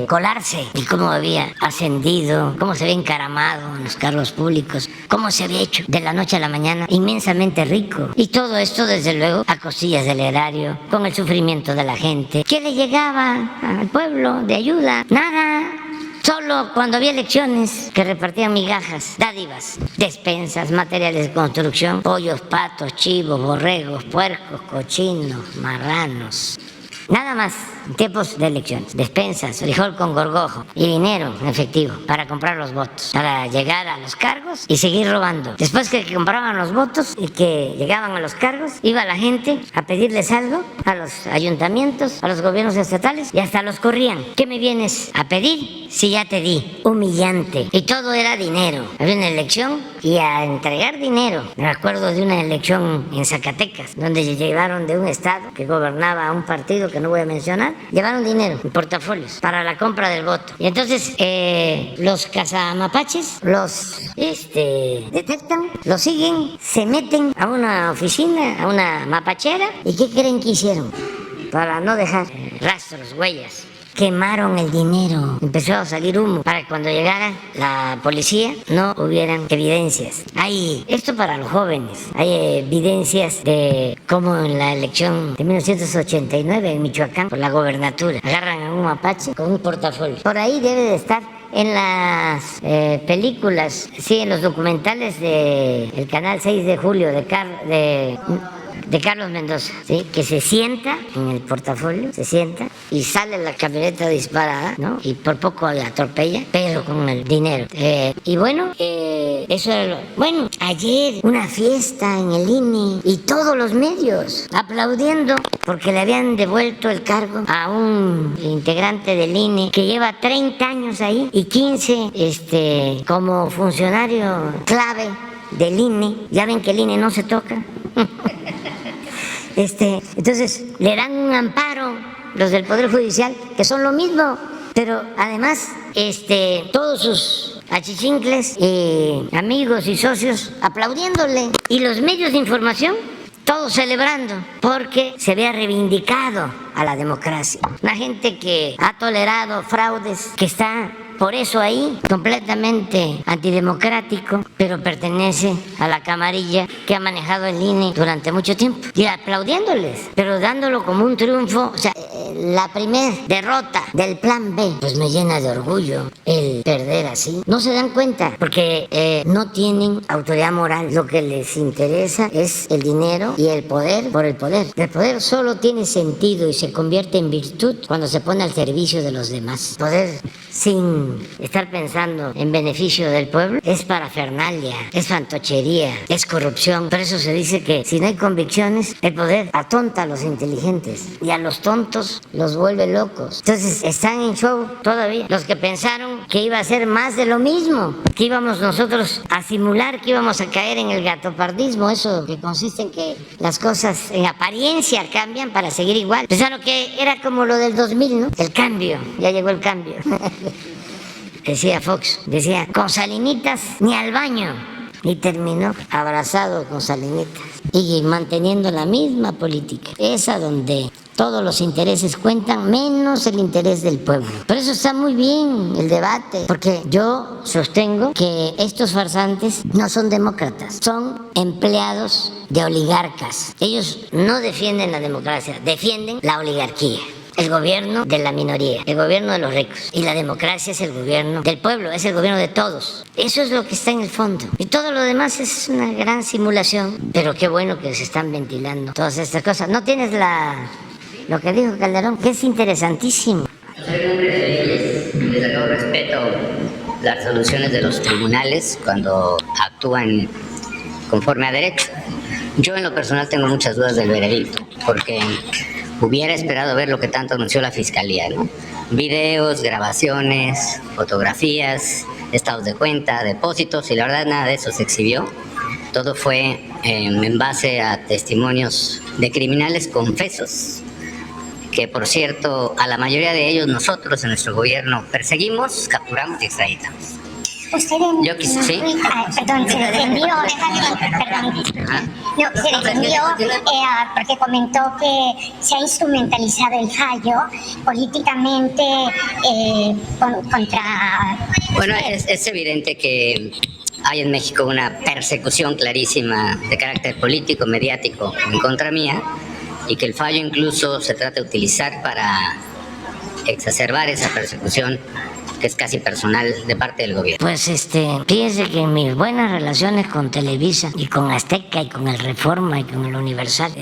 colarse y cómo había ascendido, cómo se había encaramado en los cargos públicos, cómo se había hecho de la noche a la mañana inmensamente rico. Y todo esto, desde luego, a costillas del erario, con el sufrimiento de la gente. ¿Qué le llegaba al pueblo de ayuda? Nada. Solo cuando había elecciones que repartían migajas, dádivas, despensas, materiales de construcción, pollos, patos, chivos, borregos, puercos, cochinos, marranos. Nada más, en tiempos de elecciones, despensas, frijol con gorgojo y dinero en efectivo para comprar los votos, para llegar a los cargos y seguir robando. Después que compraban los votos y que llegaban a los cargos, iba la gente a pedirles algo a los ayuntamientos, a los gobiernos estatales y hasta los corrían. ¿Qué me vienes a pedir si ya te di? Humillante. Y todo era dinero. Había una elección y a entregar dinero. Me acuerdo de una elección en Zacatecas, donde llevaron de un estado que gobernaba un partido que no voy a mencionar, llevaron dinero en portafolios para la compra del voto. Y entonces los cazamapaches los detectan, los siguen, se meten a una oficina, a una mapachera. ¿Y qué creen que hicieron? Para no dejar rastros, huellas. Quemaron el dinero, empezó a salir humo para que cuando llegara la policía no hubieran evidencias. Hay esto para los jóvenes, hay evidencias de cómo en la elección de 1989 en Michoacán por la gobernatura agarran a un mapache con un portafolio. Por ahí debe de estar en las películas, sí, en los documentales del canal 6 de julio de Carlos Mendoza, ¿sí? Que se sienta en el portafolio, se sienta y sale la camioneta disparada, ¿no? Y por poco la atropella, pero con el dinero. Y bueno, eso era bueno, ayer una fiesta en el INE y todos los medios aplaudiendo porque le habían devuelto el cargo a un integrante del INE que lleva 30 años ahí y 15 como funcionario clave del INE. Ya ven que el INE no se toca. Entonces le dan un amparo los del Poder Judicial, que son lo mismo, pero además todos sus achichincles, amigos y socios aplaudiéndole, y los medios de información todos celebrando porque se había reivindicado a la democracia. Una gente que ha tolerado fraudes, que está por eso ahí, completamente antidemocrático, pero pertenece a la camarilla que ha manejado el INE durante mucho tiempo. Y aplaudiéndoles, pero dándolo como un triunfo. O sea, la primera derrota del plan B, pues me llena de orgullo el perder así. No se dan cuenta, porque no tienen autoridad moral. Lo que les interesa es el dinero y el poder por el poder. El poder solo tiene sentido y se convierte en virtud cuando se pone al servicio de los demás. Poder sin estar pensando en beneficio del pueblo es parafernalia, es fantochería, es corrupción. Por eso se dice que si no hay convicciones, el poder atonta a los inteligentes y a los tontos los vuelve locos. Entonces están en show todavía los que pensaron que iba a ser más de lo mismo, que íbamos nosotros a simular que íbamos a caer en el gatopardismo, eso que consiste en que las cosas en apariencia cambian para seguir igual. Pensaron que era como lo del 2000, ¿no? El cambio, ya llegó el cambio. Decía Fox, decía, con Salinitas ni al baño. Y terminó abrazado con Salinitas y manteniendo la misma política, esa donde todos los intereses cuentan menos el interés del pueblo. Por eso está muy bien el debate, porque yo sostengo que estos farsantes no son demócratas, son empleados de oligarcas. Ellos no defienden la democracia, defienden la oligarquía. El gobierno de la minoría, el gobierno de los ricos. Y la democracia es el gobierno del pueblo, es el gobierno de todos. Eso es lo que está en el fondo. Y todo lo demás es una gran simulación. Pero qué bueno que se están ventilando todas estas cosas. ¿No tienes lo que dijo Calderón? Que es interesantísimo. Soy un hombre de leyes. Desde luego respeto las resoluciones de los tribunales cuando actúan conforme a derecho. Yo en lo personal tengo muchas dudas del veredicto, porque hubiera esperado ver lo que tanto anunció la Fiscalía, ¿no? Videos, grabaciones, fotografías, estados de cuenta, depósitos, y la verdad nada de eso se exhibió. Todo fue en base a testimonios de criminales confesos, que por cierto a la mayoría de ellos nosotros en nuestro gobierno perseguimos, capturamos y extraditamos. Usted en ¿Sí? perdón, se defendió, porque comentó que se ha instrumentalizado el fallo políticamente contra... Bueno, es evidente que hay en México una persecución clarísima de carácter político, mediático en contra mía, y que el fallo incluso se trata de utilizar para exacerbar esa persecución que es casi personal de parte del gobierno. Pues fíjese que en mis buenas relaciones con Televisa y con Azteca y con el Reforma y con el Universal,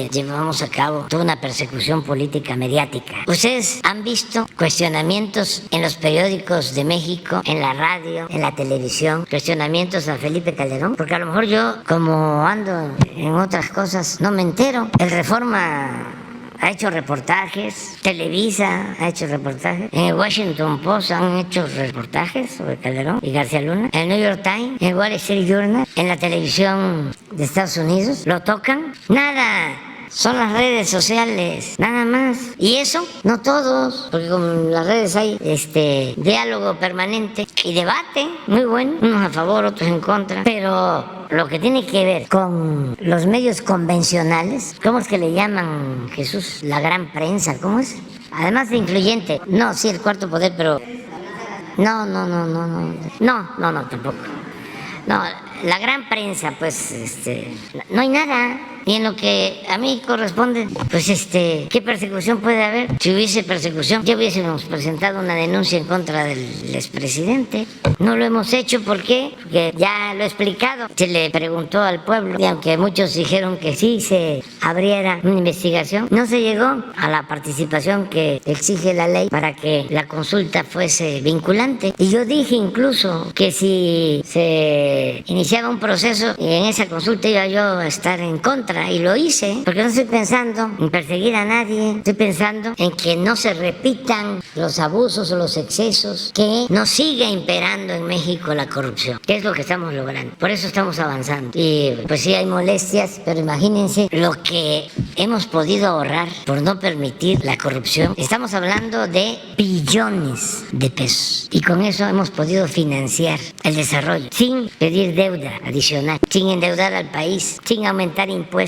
llevamos a cabo toda una persecución política mediática. Ustedes han visto cuestionamientos en los periódicos de México, en la radio, en la televisión, cuestionamientos a Felipe Calderón, porque a lo mejor yo, como ando en otras cosas, no me entero. El Reforma ha hecho reportajes, Televisa ha hecho reportajes, en el Washington Post han hecho reportajes sobre Calderón y García Luna, en el New York Times, en el Wall Street Journal, en la televisión de Estados Unidos, ¿lo tocan? Nada. Son las redes sociales, nada más. Y eso, no todos, porque con las redes hay diálogo permanente y debate muy bueno, unos a favor, otros en contra. Pero lo que tiene que ver con los medios convencionales, ¿cómo es que le llaman, Jesús? La gran prensa, ¿cómo es? Además de influyente. No, sí, el cuarto poder, pero... No, tampoco. No, la gran prensa, pues, no hay nada. Y en lo que a mí corresponde, pues, ¿qué persecución puede haber? Si hubiese persecución, ya hubiésemos presentado una denuncia en contra del expresidente. No lo hemos hecho, ¿por qué? Porque ya lo he explicado. Se le preguntó al pueblo, y aunque muchos dijeron que sí se abriera una investigación, no se llegó a la participación que exige la ley para que la consulta fuese vinculante. Y yo dije incluso que si se iniciaba un proceso y en esa consulta iba yo a estar en contra, y lo hice, porque no estoy pensando en perseguir a nadie, estoy pensando en que no se repitan los abusos o los excesos, que no siga imperando en México la corrupción, que es lo que estamos logrando. Por eso estamos avanzando. Y pues sí hay molestias, pero imagínense lo que hemos podido ahorrar por no permitir la corrupción. Estamos hablando de billones de pesos, y con eso hemos podido financiar el desarrollo sin pedir deuda adicional, sin endeudar al país, sin aumentar impuestos,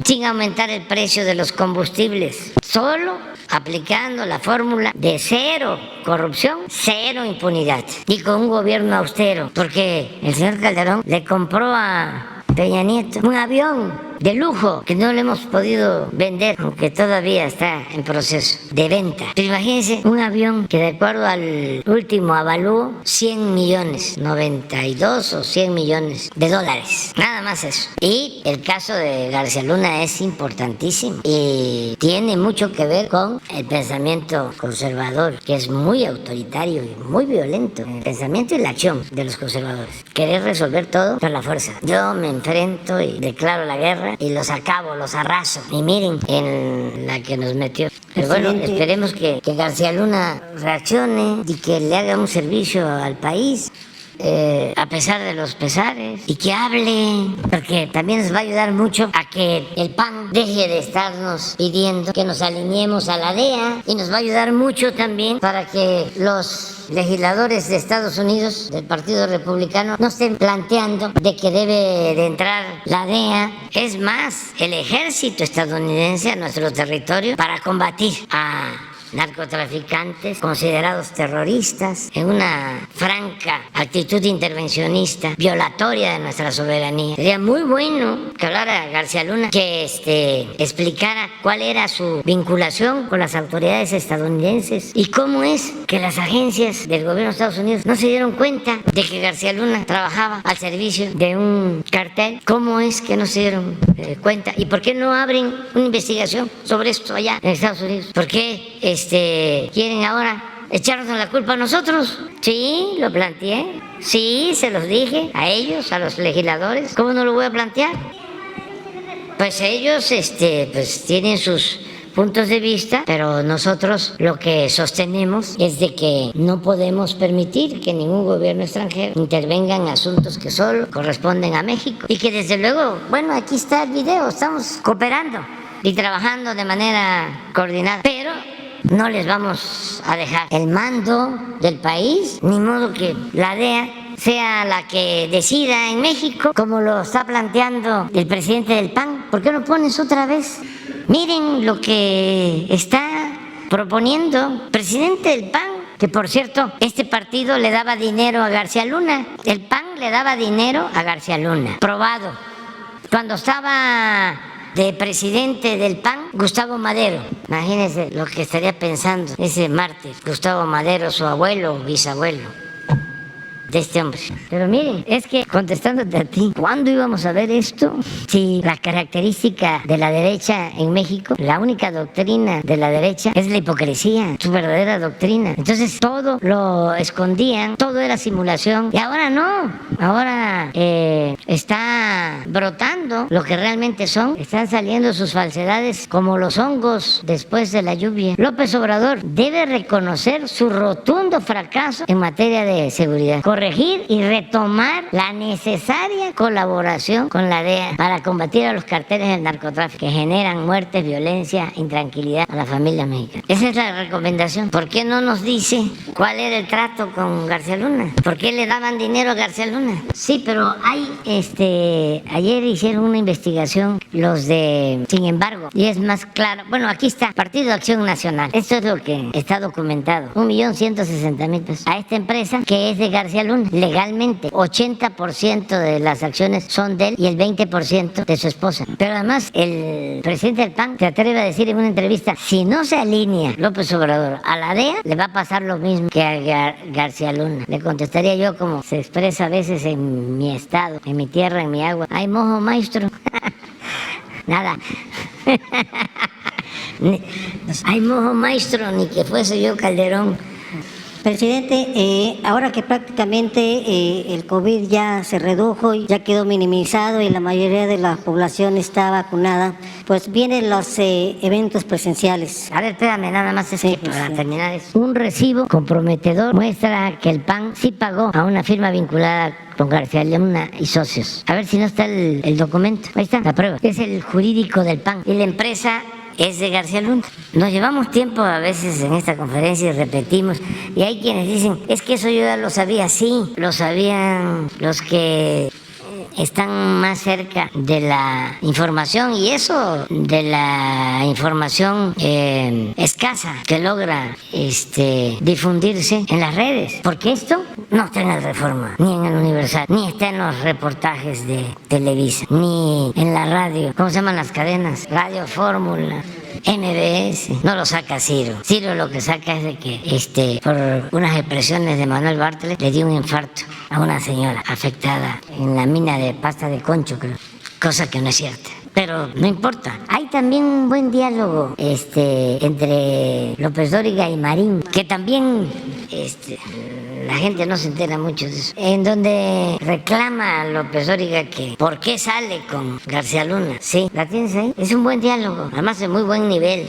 sin aumentar el precio de los combustibles, solo aplicando la fórmula de cero corrupción, cero impunidad, y con un gobierno austero, porque el señor Calderón le compró a Peña Nieto un avión de lujo que no le hemos podido vender, aunque todavía está en proceso de venta. Pero imagínense un avión que, de acuerdo al último avalúo, 100 millones, 92 o 100 millones de dólares, nada más eso. Y el caso de García Luna es importantísimo y tiene mucho que ver con el pensamiento conservador, que es muy autoritario y muy violento. El pensamiento y la acción de los conservadores, querer resolver todo con la fuerza. Yo me enfrento y declaro la guerra y los acabo, los arraso. Y miren en la que nos metió. Pero bueno, esperemos que García Luna reaccione y que le haga un servicio al país, a pesar de los pesares, y que hable, porque también nos va a ayudar mucho a que el PAN deje de estarnos pidiendo que nos alineemos a la DEA, y nos va a ayudar mucho también para que los legisladores de Estados Unidos del Partido Republicano no estén planteando de que debe de entrar la DEA. Es más, el ejército estadounidense a nuestro territorio para combatir a narcotraficantes considerados terroristas, en una franca actitud intervencionista, violatoria de nuestra soberanía. Sería muy bueno que hablara García Luna, que explicara cuál era su vinculación con las autoridades estadounidenses y cómo es que las agencias del gobierno de Estados Unidos no se dieron cuenta de que García Luna trabajaba al servicio de un cartel. ¿Cómo es que no se dieron cuenta? ¿Y por qué no abren una investigación sobre esto allá en Estados Unidos? ¿Por qué quieren ahora echarnos la culpa a nosotros? Sí, lo planteé. Sí, se los dije a ellos, a los legisladores. ¿Cómo no lo voy a plantear? Pues ellos pues tienen sus puntos de vista, pero nosotros lo que sostenemos es de que no podemos permitir que ningún gobierno extranjero intervenga en asuntos que solo corresponden a México y que desde luego, bueno, aquí está el video, estamos cooperando y trabajando de manera coordinada, pero no les vamos a dejar el mando del país, ni modo que la DEA sea la que decida en México, como lo está planteando el presidente del PAN. ¿Por qué no pones otra vez? Miren lo que está proponiendo el presidente del PAN, que por cierto, este partido le daba dinero a García Luna. El PAN le daba dinero a García Luna, probado. Cuando estaba de presidente del PAN, Gustavo Madero. Imagínense lo que estaría pensando ese mártir, Gustavo Madero, su abuelo o bisabuelo de este hombre. Pero miren, es que contestándote a ti, ¿cuándo íbamos a ver esto? Si la característica de la derecha en México, la única doctrina de la derecha es la hipocresía, su verdadera doctrina. Entonces todo lo escondían, todo era simulación y ahora no, ahora está brotando lo que realmente son, están saliendo sus falsedades como los hongos después de la lluvia. López Obrador debe reconocer su rotundo fracaso en materia de seguridad, corregir y retomar la necesaria colaboración con la DEA para combatir a los carteles del narcotráfico que generan muertes, violencia, intranquilidad a la familia mexicana. Esa es la recomendación. ¿Por qué no nos dice cuál era el trato con García Luna? ¿Por qué le daban dinero a García Luna? Sí, pero hay, ayer hicieron una investigación los de, sin embargo, y es más claro. Bueno, aquí está, Partido de Acción Nacional. Esto es lo que está documentado. 1.160.000 pesos a esta empresa que es de García Luna. Legalmente, 80% de las acciones son de él y el 20% de su esposa. Pero además, el presidente del PAN se atreve a decir en una entrevista, si no se alinea López Obrador a la DEA, le va a pasar lo mismo que a García Luna. Le contestaría yo como se expresa a veces en mi estado, en mi tierra, en mi agua. ¡Ay, mojo, maestro! Nada. ¡Ay, mojo, maestro! Ni que fuese yo Calderón. Presidente, ahora que prácticamente el COVID ya se redujo y ya quedó minimizado y la mayoría de la población está vacunada, pues vienen los eventos presenciales. A ver, espérame, nada más para terminar eso. Un recibo comprometedor muestra que el PAN sí pagó a una firma vinculada con García Luna y socios. A ver si no está el documento. Ahí está, la prueba. Es el jurídico del PAN. Y la empresa es de García Luna. Nos llevamos tiempo a veces en esta conferencia y repetimos, y hay quienes dicen, es que eso yo ya lo sabía. Sí, lo sabían los que están más cerca de la información, y eso de la información escasa que logra difundirse en las redes, porque esto no está en el Reforma, ni en el Universal, ni está en los reportajes de Televisa, ni en la radio. ¿Cómo se llaman las cadenas? Radio Fórmula, MBS, no lo saca Ciro. Ciro lo que saca es de que por unas expresiones de Manuel Bartlett le dio un infarto a una señora afectada en la mina de pasta de concho, creo, cosa que no es cierta. Pero no importa. Hay también un buen diálogo entre López Dóriga y Marín, que también la gente no se entera mucho de eso, en donde reclama a López Dóriga que ¿por qué sale con García Luna? Sí, ¿la tienes ahí? Es un buen diálogo, además de muy buen nivel,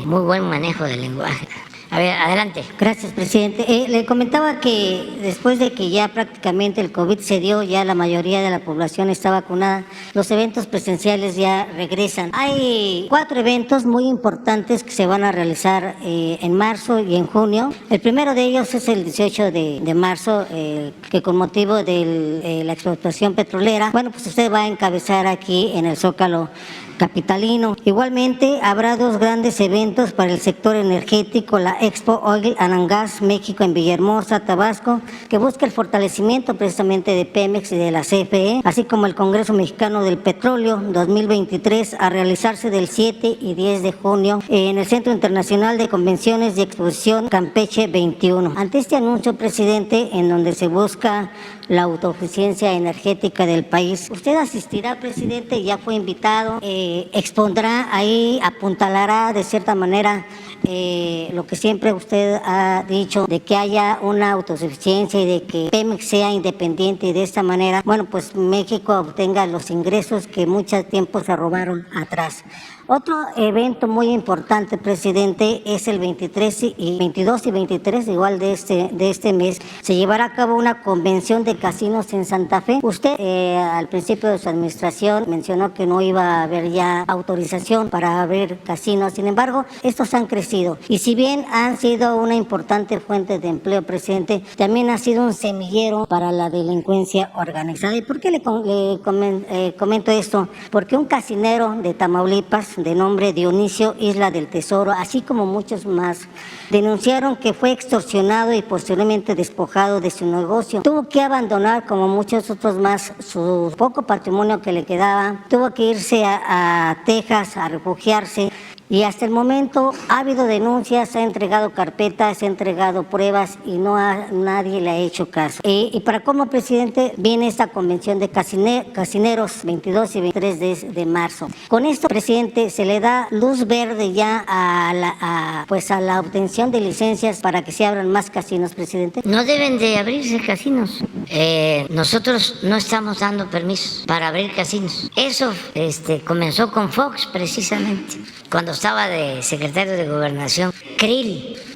muy buen manejo del lenguaje. A ver, adelante. Gracias, presidente. Le comentaba que después de que ya prácticamente el COVID se dio, ya la mayoría de la población está vacunada, los eventos presenciales ya regresan. Hay 4 eventos muy importantes que se van a realizar en marzo y en junio. El primero de ellos es el 18 de marzo, que con motivo de la explotación petrolera, bueno, pues usted va a encabezar aquí en el Zócalo capitalino. Igualmente habrá 2 grandes eventos para el sector energético, la Expo Oil and Gas México en Villahermosa, Tabasco, que busca el fortalecimiento precisamente de Pemex y de la CFE, así como el Congreso Mexicano del Petróleo 2023, a realizarse del 7 y 10 de junio en el Centro Internacional de Convenciones y Exposición Campeche 21. Ante este anuncio, presidente, en donde se busca la autosuficiencia energética del país, ¿usted asistirá, presidente? Ya fue invitado, expondrá ahí, apuntalará de cierta manera lo que siempre usted ha dicho, de que haya una autosuficiencia y de que Pemex sea independiente, y de esta manera, bueno, pues México obtenga los ingresos que mucho tiempo se robaron atrás. Otro evento muy importante, presidente, es el 22 y 23, igual de este mes, se llevará a cabo una convención de casinos en Santa Fe. Usted al principio de su administración mencionó que no iba a haber ya autorización para abrir casinos, sin embargo, estos han crecido. Y si bien han sido una importante fuente de empleo, presidente, también ha sido un semillero para la delincuencia organizada. ¿Y por qué le comento esto? Porque un casinero de Tamaulipas, de nombre Dionisio Isla del Tesoro, así como muchos más, denunciaron que fue extorsionado y posteriormente despojado de su negocio. Tuvo que abandonar, como muchos otros más, su poco patrimonio que le quedaba. Tuvo que irse a Texas a refugiarse. Y hasta el momento ha habido denuncias, se ha entregado carpetas, se ha entregado pruebas y nadie le ha hecho caso. Y para cómo, presidente, viene esta convención de casineros 22 y 23 de marzo. Con esto, presidente, se le da luz verde ya a la obtención de licencias para que se abran más casinos, presidente. No deben de abrirse casinos. Nosotros no estamos dando permisos para abrir casinos. Eso comenzó con Fox, precisamente, cuando estaba de secretario de Gobernación,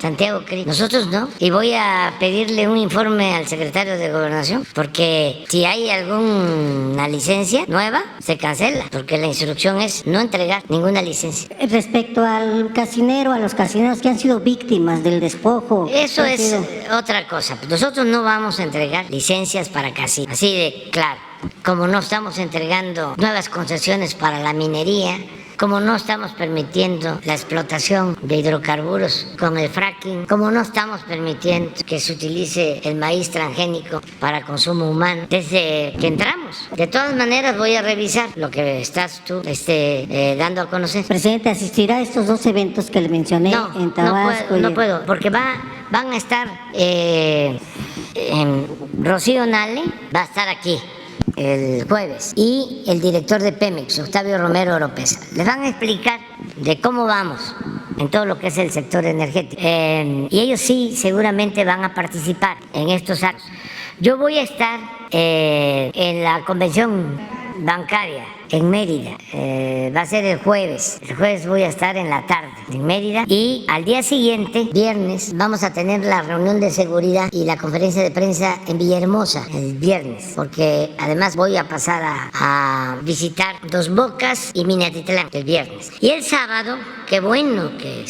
Santiago Krill. Nosotros no. Y voy a pedirle un informe al secretario de Gobernación, porque si hay alguna licencia nueva, se cancela, porque la instrucción es no entregar ninguna licencia. Respecto al casinero, a los casineros que han sido víctimas del despojo. Eso es otra cosa. Nosotros no vamos a entregar licencias para casinos. Así de claro. Como no estamos entregando nuevas concesiones para la minería, como no estamos permitiendo la explotación de hidrocarburos con el fracking, como no estamos permitiendo que se utilice el maíz transgénico para consumo humano desde que entramos. De todas maneras voy a revisar lo que estás tú dando a conocer. Presidente, ¿asistirá a estos dos eventos que le mencioné en Tabasco? No puedo, porque van a estar Rocío Nale va a estar aquí el jueves, y el director de Pemex, Octavio Romero Oropesa. Les van a explicar de cómo vamos en todo lo que es el sector energético. Y ellos sí seguramente van a participar en estos actos. Yo voy a estar en la convención bancaria en Mérida, va a ser el jueves. El jueves voy a estar en la tarde en Mérida, y al día siguiente, viernes, vamos a tener la reunión de seguridad y la conferencia de prensa en Villahermosa el viernes, porque además voy a pasar a visitar Dos Bocas y Minatitlán el viernes. Y el sábado, qué bueno que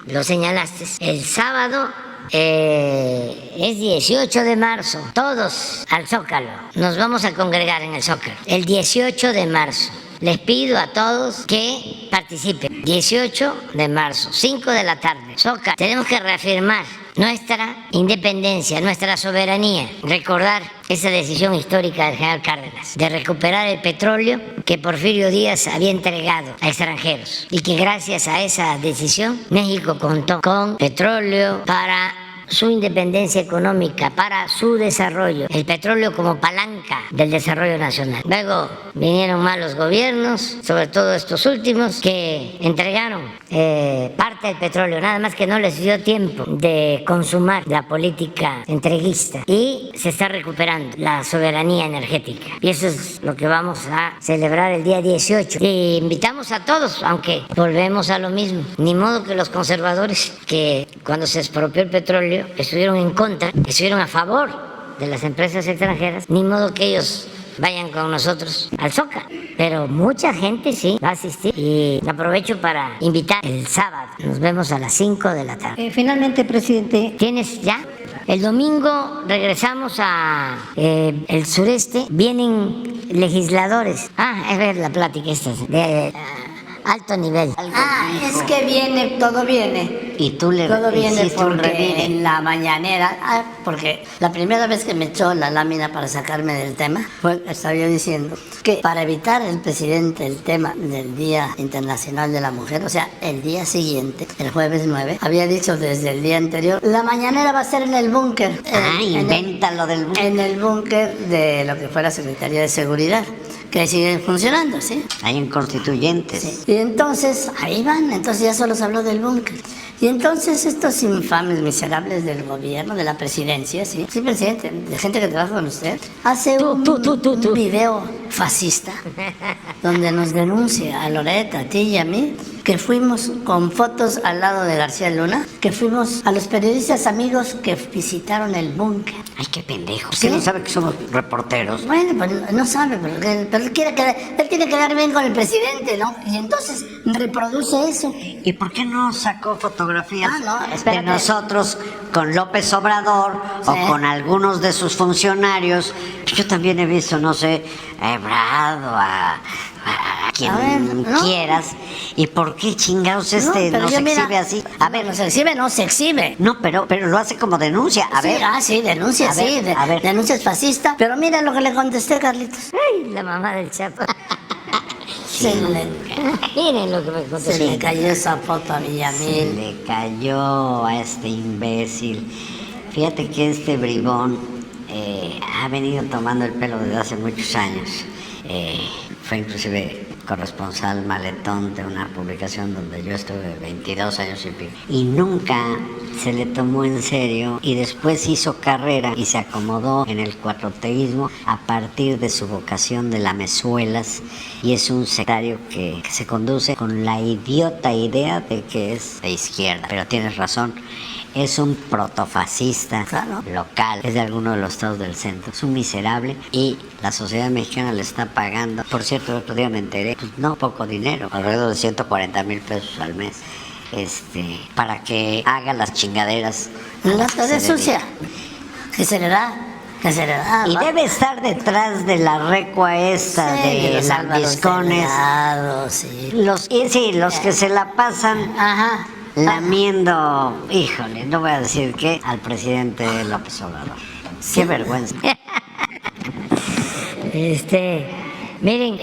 lo señalaste, el sábado es 18 de marzo, todos al Zócalo. Nos vamos a congregar en el Zócalo el 18 de marzo. Les pido a todos que participen. 18 de marzo, 5 de la tarde, Zócalo. Tenemos que reafirmar nuestra independencia, nuestra soberanía. Recordar esa decisión histórica del general Cárdenas de recuperar el petróleo que Porfirio Díaz había entregado a extranjeros, y que gracias a esa decisión México contó con petróleo para su independencia económica, para su desarrollo, el petróleo como palanca del desarrollo nacional. Luego vinieron malos gobiernos, sobre todo estos últimos, que entregaron parte del petróleo, nada más que no les dio tiempo de consumar la política entreguista, y se está recuperando la soberanía energética. Y eso es lo que vamos a celebrar el día 18. Y invitamos a todos, aunque volvemos a lo mismo. Ni modo que los conservadores, que cuando se expropió el petróleo estuvieron en contra, estuvieron a favor de las empresas extranjeras, ni modo que ellos vayan con nosotros al Zócalo. Pero mucha gente sí va a asistir, y aprovecho para invitar el sábado. Nos vemos a las 5 de la tarde. Finalmente, presidente. ¿Tienes ya? El domingo regresamos a el sureste. Vienen legisladores. Es ver la plática esta de alto nivel. Es que viene, todo viene. Y tú le Todo viene hiciste un porque revire. en la mañanera, porque la primera vez que me echó la lámina para sacarme del tema, estaba yo diciendo que para evitar el presidente el tema del Día Internacional de la Mujer, o sea, el día siguiente, el jueves 9, había dicho desde el día anterior, la mañanera va a ser en el búnker. Invéntalo del búnker. En el búnker de lo que fuera Secretaría de Seguridad, que siguen funcionando, ¿sí? Hay en Constituyentes. Sí. Y entonces, ahí van, entonces ya solo se habló del búnker. Y entonces estos infames miserables del gobierno, de la presidencia, sí, presidente, de gente que trabaja con usted, hace un video fascista donde nos denuncia a Loret, a ti y a mí, que fuimos con fotos al lado de García Luna, que fuimos a los periodistas amigos que visitaron el búnker. Ay, qué pendejo. ¿Sí? ¿Usted no sabe que somos reporteros? Bueno, pues no sabe, pero él quiere quedar bien con el presidente, ¿no? Y entonces reproduce eso. ¿Y por qué no sacó fotografías de espérate. nosotros con López Obrador o con algunos de sus funcionarios? Yo también he visto, no sé, a Ebrard o a quien quieras. ¿Y por qué chingados no se exhibe así? A ver, no se exhibe. No, pero lo hace como denuncia. A ver. Sí, denuncia, a ver. Denuncia es fascista. Pero mira lo que le contesté, Carlitos. Ay, la mamá del Chapo. Miren lo que me contestó. Se le cayó esa foto a Villamil. Se le cayó a este imbécil. Fíjate que este bribón ha venido tomando el pelo desde hace muchos años. Fue inclusive corresponsal maletón de una publicación donde yo estuve 22 años y pico. Y nunca se le tomó en serio y después hizo carrera y se acomodó en el cuatroteísmo a partir de su vocación de lamezuelas, y es un sectario que se conduce con la idiota idea de que es de izquierda. Pero tienes razón. Es un protofascista local, es de alguno de los estados del centro, es un miserable y la sociedad mexicana le está pagando. Por cierto, el otro día me enteré, pues no poco dinero, alrededor de 140,000 pesos al mes, para que haga las chingaderas. La tarea sucia, que se le da. Y debe estar detrás de la recua esta de los lambiscones. Los que se la pasan lamiendo, híjole, no voy a decir qué, al presidente López Obrador. Qué vergüenza. Miren,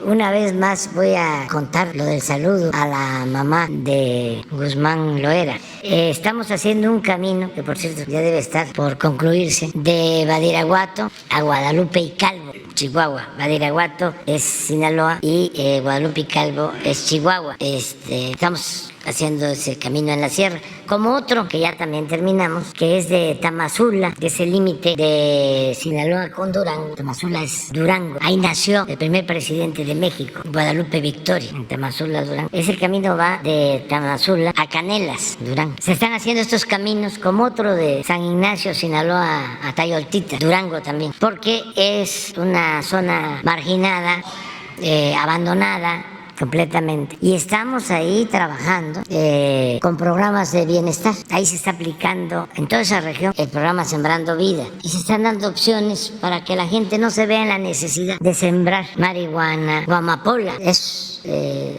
una vez más voy a contar lo del saludo a la mamá de Guzmán Loera. Estamos haciendo un camino, que por cierto ya debe estar por concluirse, de Badiraguato a Guadalupe y Calvo, Chihuahua. Badiraguato es Sinaloa y Guadalupe y Calvo es Chihuahua. Estamos haciendo ese camino en la sierra, como otro que ya también terminamos, que es de Tamazula, que es el límite de Sinaloa con Durango. Tamazula es Durango. Ahí nació el primer presidente de México, Guadalupe Victoria, en Tamazula, Durango. Ese camino va de Tamazula a Canelas, Durango. Se están haciendo estos caminos como otro de San Ignacio, Sinaloa a Tayoltita, Durango también, porque es una zona marginada, abandonada completamente. Y estamos ahí trabajando con programas de bienestar. Ahí se está aplicando en toda esa región el programa Sembrando Vida. Y se están dando opciones para que la gente no se vea en la necesidad de sembrar marihuana o amapola. Es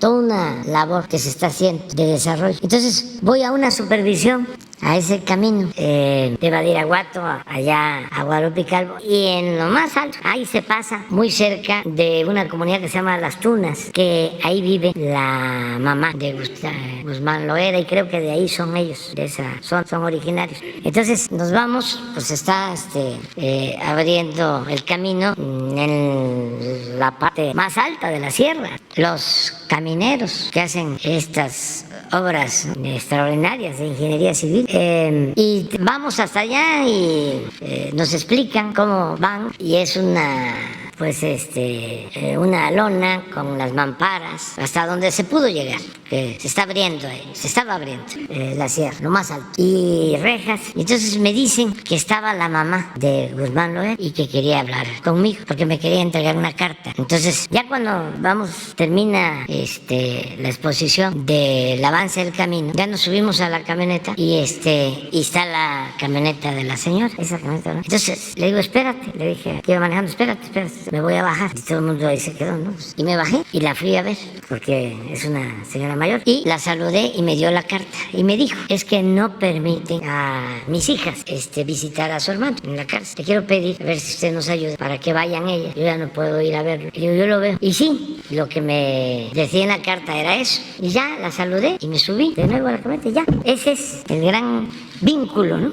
toda una labor que se está haciendo de desarrollo. Entonces voy a una supervisión a ese camino de Badiraguato allá a Guadalupe y Calvo, y en lo más alto ahí se pasa muy cerca de una comunidad que se llama Las Tunas, que ahí vive la mamá de Guzmán Loera, y creo que de ahí son ellos, de esa son originarios. Entonces nos vamos, pues está abriendo el camino en la parte más alta de la sierra. Los camineros que hacen estas obras extraordinarias de ingeniería civil, y vamos hasta allá y nos explican cómo van, y es una lona con las mamparas hasta donde se pudo llegar, que se estaba abriendo la sierra, lo más alto, y rejas. Y entonces me dicen que estaba la mamá de Guzmán Loera y que quería hablar conmigo porque me quería entregar una carta. Entonces ya cuando termina la exposición del avance del camino, ya nos subimos a la camioneta y está la camioneta de la señora, esa camioneta, ¿no? Entonces le digo, espérate, le dije que iba manejando, espérate, me voy a bajar. Y todo el mundo ahí se quedó, ¿no? Y me bajé y la fui a ver, porque es una señora mayor, y la saludé y me dio la carta y me dijo, es que no permiten a mis hijas visitar a su hermano en la cárcel. Le quiero pedir, a ver si usted nos ayuda para que vayan ellas. Yo ya no puedo ir a verlo. Y yo lo veo. Y sí, lo que me decía en la carta era eso. Y ya la saludé y me subí de nuevo a la camioneta y ya. Ese es el gran vínculo, ¿no?,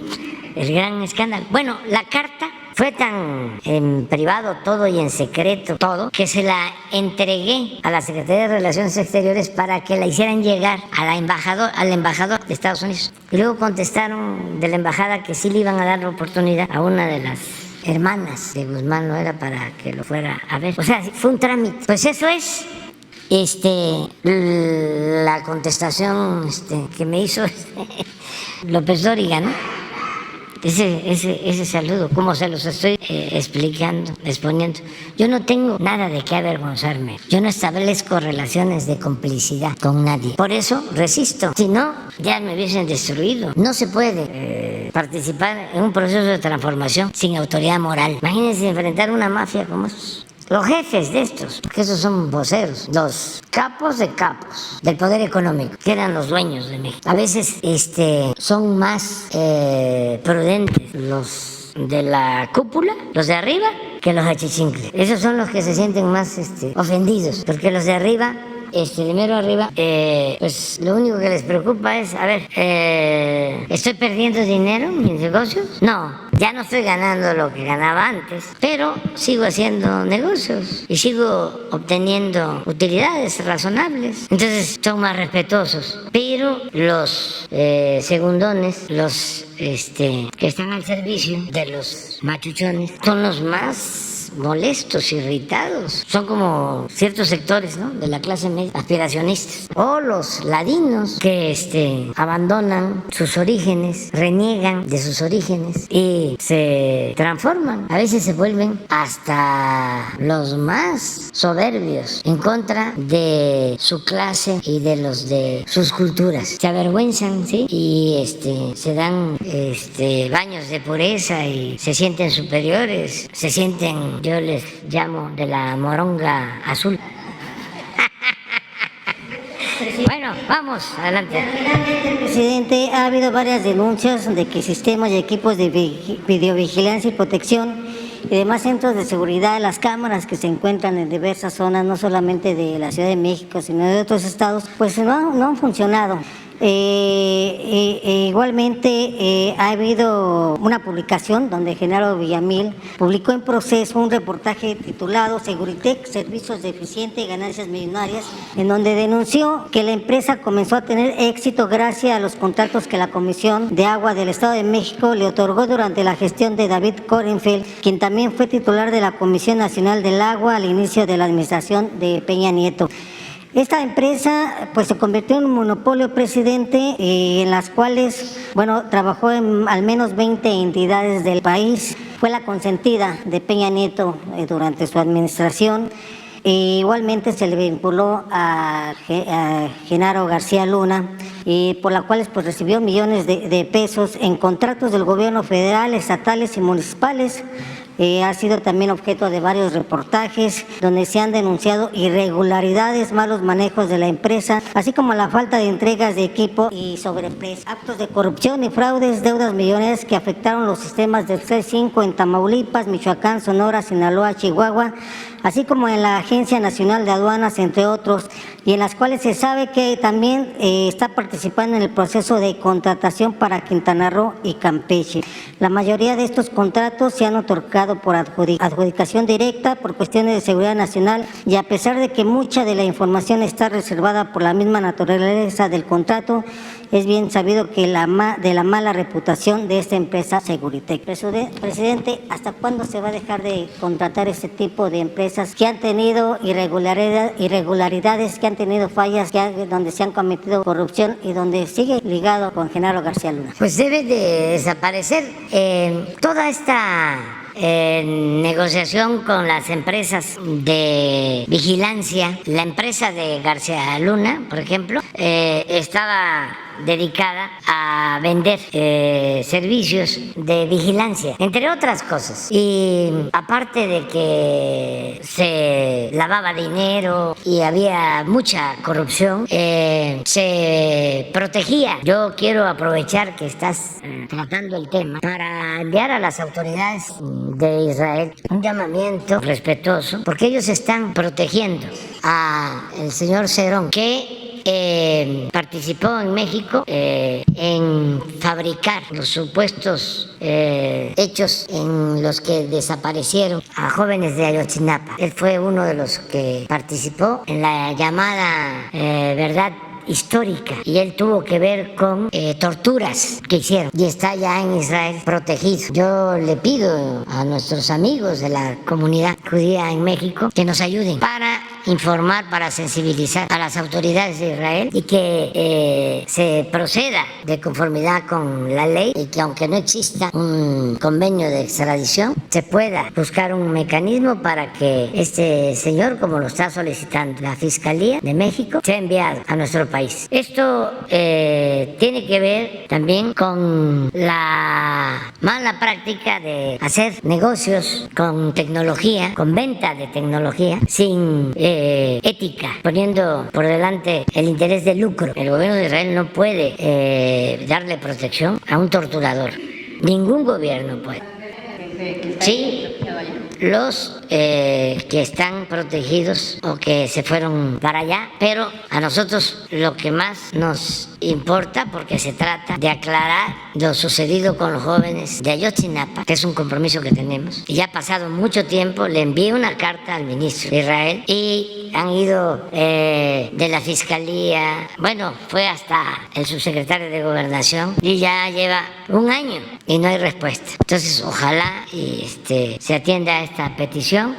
el gran escándalo. Bueno, la carta fue tan en privado todo y en secreto todo, que se la entregué a la Secretaría de Relaciones Exteriores para que la hicieran llegar al embajador de Estados Unidos. Y luego contestaron de la embajada que sí le iban a dar la oportunidad a una de las hermanas de Guzmán Loera para que lo fuera a ver. O sea, fue un trámite. Pues eso es la contestación que me hizo López Dóriga, ¿no? Ese saludo, como se los estoy exponiendo. Yo no tengo nada de qué avergonzarme. Yo no establezco relaciones de complicidad con nadie. Por eso resisto. Si no, ya me hubiesen destruido. No se puede participar en un proceso de transformación sin autoridad moral. Imagínense enfrentar una mafia como esos. Los jefes de estos, porque esos son voceros, los capos de capos del poder económico, que eran los dueños de México. A veces son más prudentes los de la cúpula, los de arriba, que los achichincles. Esos son los que se sienten más ofendidos, porque los de arriba, de mero arriba, pues lo único que les preocupa es, a ver, ¿estoy perdiendo dinero en mis negocios? No. Ya no estoy ganando lo que ganaba antes, pero sigo haciendo negocios y sigo obteniendo utilidades razonables. Entonces son más respetuosos. Pero los segundones, los que están al servicio de los machuchones, son los más molestos, irritados. Son como ciertos sectores, ¿no?, de la clase media, aspiracionistas. O los ladinos que abandonan sus orígenes, reniegan de sus orígenes y se transforman. A veces se vuelven hasta los más soberbios en contra de su clase y de los de sus culturas. Se avergüenzan, ¿sí? Y se dan baños de pureza y se sienten superiores, se sienten, yo les llamo, de la moronga azul. Bueno, vamos, adelante. Finalmente, presidente, ha habido varias denuncias de que sistemas y equipos de videovigilancia y protección y demás centros de seguridad de las cámaras que se encuentran en diversas zonas, no solamente de la Ciudad de México, sino de otros estados, pues no han funcionado. Igualmente ha habido una publicación donde Genaro Villamil publicó en Proceso un reportaje titulado Seguritech, Servicios de Eficiente y Ganancias Millonarias, en donde denunció que la empresa comenzó a tener éxito gracias a los contratos que la Comisión de Agua del Estado de México le otorgó durante la gestión de David Korenfeld, quien también fue titular de la Comisión Nacional del Agua al inicio de la administración de Peña Nieto. Esta empresa pues se convirtió en un monopolio, presidente, en las cuales, trabajó en al menos 20 entidades del país. Fue la consentida de Peña Nieto durante su administración. Igualmente se le vinculó a Genaro García Luna, por la cual pues recibió millones de pesos en contratos del gobierno federal, estatales y municipales. Ha sido también objeto de varios reportajes donde se han denunciado irregularidades, malos manejos de la empresa, así como la falta de entregas de equipo y sobreprecio, actos de corrupción y fraudes, deudas millonarias que afectaron los sistemas del C5 en Tamaulipas, Michoacán, Sonora, Sinaloa, Chihuahua, así como en la Agencia Nacional de Aduanas, entre otros, y en las cuales se sabe que también está participando en el proceso de contratación para Quintana Roo y Campeche. La mayoría de estos contratos se han otorgado por adjudicación directa por cuestiones de seguridad nacional, y a pesar de que mucha de la información está reservada por la misma naturaleza del contrato, es bien sabido que de la mala reputación de esta empresa Seguritech. Presidente, ¿hasta cuándo se va a dejar de contratar este tipo de empresas que han tenido irregularidades, que han tenido fallas, donde se han cometido corrupción y donde sigue ligado con Genaro García Luna? Pues debe de desaparecer toda esta negociación con las empresas de vigilancia. La empresa de García Luna, por ejemplo, estaba dedicada a vender servicios de vigilancia, entre otras cosas. Y aparte de que se lavaba dinero y había mucha corrupción, se protegía. Yo quiero aprovechar que estás tratando el tema para enviar a las autoridades de Israel un llamamiento respetuoso, porque ellos están protegiendo a el señor Cerón, que participó en México en fabricar los supuestos hechos en los que desaparecieron a jóvenes de Ayotzinapa. Él fue uno de los que participó en la llamada verdad histórica, y él tuvo que ver con torturas que hicieron, y está ya en Israel protegido. Yo le pido a nuestros amigos de la comunidad judía en México que nos ayuden para informar, para sensibilizar a las autoridades de Israel, y que se proceda de conformidad con la ley, y que aunque no exista un convenio de extradición, se pueda buscar un mecanismo para que este señor, como lo está solicitando la Fiscalía de México, sea enviado a nuestro país. Esto tiene que ver también con la mala práctica de hacer negocios con tecnología, con venta de tecnología, sin ética, poniendo por delante el interés de lucro. El gobierno de Israel no puede darle protección a un torturador. Ningún gobierno puede. Sí, los que están protegidos o que se fueron para allá, pero a nosotros lo que más nos importa, porque se trata de aclarar lo sucedido con los jóvenes de Ayotzinapa, que es un compromiso que tenemos, y ya ha pasado mucho tiempo. Le envié una carta al ministro de Israel y han ido de la Fiscalía, bueno, fue hasta el subsecretario de Gobernación, y ya lleva un año y no hay respuesta. Entonces ojalá y se atienda a esta petición,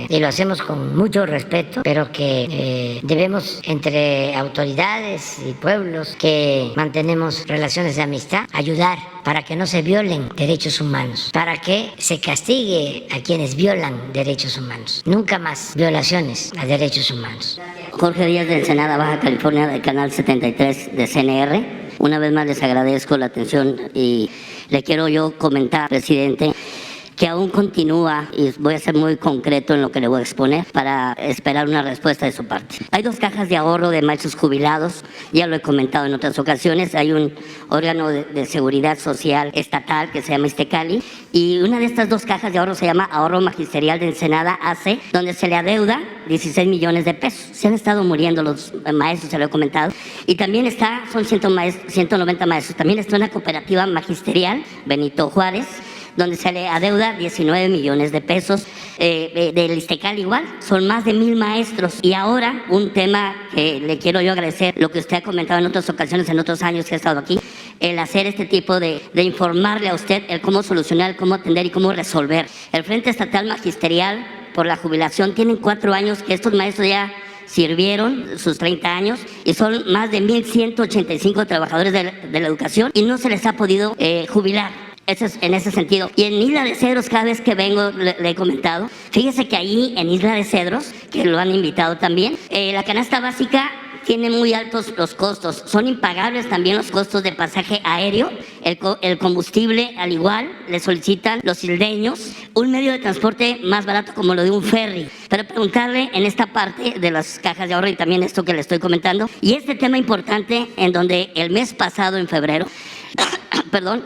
y lo hacemos con mucho respeto, pero que debemos, entre autoridades y pueblos que mantenemos relaciones de amistad, ayudar para que no se violen derechos humanos, para que se castigue a quienes violan derechos humanos. Nunca más violaciones a derechos humanos. Jorge Díaz de Ensenada, Baja California, del canal 73 de CNR. Una vez más les agradezco la atención y le quiero yo comentar, presidente, que aún continúa, y voy a ser muy concreto en lo que le voy a exponer para esperar una respuesta de su parte. Hay 2 cajas de ahorro de maestros jubilados, ya lo he comentado en otras ocasiones. Hay un órgano de seguridad social estatal que se llama Iztecali, y una de estas 2 cajas de ahorro se llama Ahorro Magisterial de Ensenada AC, donde se le adeuda 16 millones de pesos. Se han estado muriendo los maestros, se lo he comentado, y también son 190 maestros. También está una cooperativa magisterial, Benito Juárez, donde se le adeuda 19 millones de pesos. Del Iztecali igual, son más de 1,000 maestros. Y ahora, un tema que le quiero yo agradecer, lo que usted ha comentado en otras ocasiones, en otros años que ha estado aquí, el hacer este tipo de informarle a usted el cómo solucionar, el cómo atender y cómo resolver. El Frente Estatal Magisterial por la Jubilación tienen 4 años que estos maestros ya sirvieron sus 30 años, y son más de 1,185 trabajadores de la educación, y no se les ha podido jubilar. Eso es en ese sentido. Y en Isla de Cedros, cada vez que vengo le he comentado, fíjese que ahí en Isla de Cedros, que lo han invitado también, la canasta básica tiene muy altos los costos. Son impagables también los costos de pasaje aéreo, el combustible al igual, le solicitan los isleños un medio de transporte más barato como lo de un ferry. Pero preguntarle en esta parte de las cajas de ahorro, y también esto que le estoy comentando, y este tema importante en donde el mes pasado, en febrero,